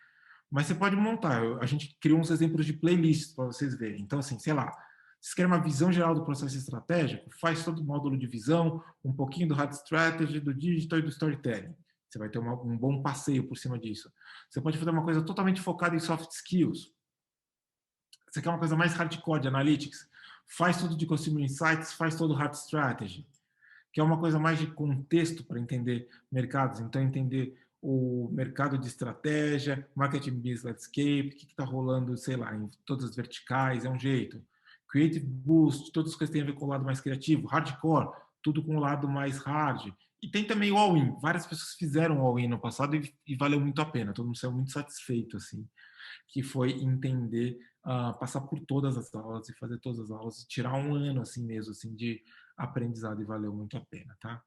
Mas você pode montar, a gente criou uns exemplos de playlists para vocês verem. Então, assim, sei lá, vocês querem uma visão geral do processo estratégico? Faz todo o módulo de visão, um pouquinho do hard strategy, do digital e do storytelling. Você vai ter um bom passeio por cima disso. Você pode fazer uma coisa totalmente focada em soft skills. Você quer uma coisa mais hardcore de analytics? faz tudo de Consumer Insights, faz todo o Hard Strategy, que é uma coisa mais de contexto para entender mercados. Então, entender o mercado de estratégia, marketing business landscape, o que está rolando, sei lá, em todas as verticais, é um jeito. Creative Boost, todas as coisas que têm a ver com o lado mais criativo. Hardcore, tudo com o lado mais hard. E tem também o all-in. Várias pessoas fizeram o all-in no passado e valeu muito a pena. Todo mundo saiu muito satisfeito, assim, que foi entender, passar por todas as aulas e fazer todas as aulas, e tirar um ano, assim mesmo, assim, de aprendizado, e valeu muito a pena, tá?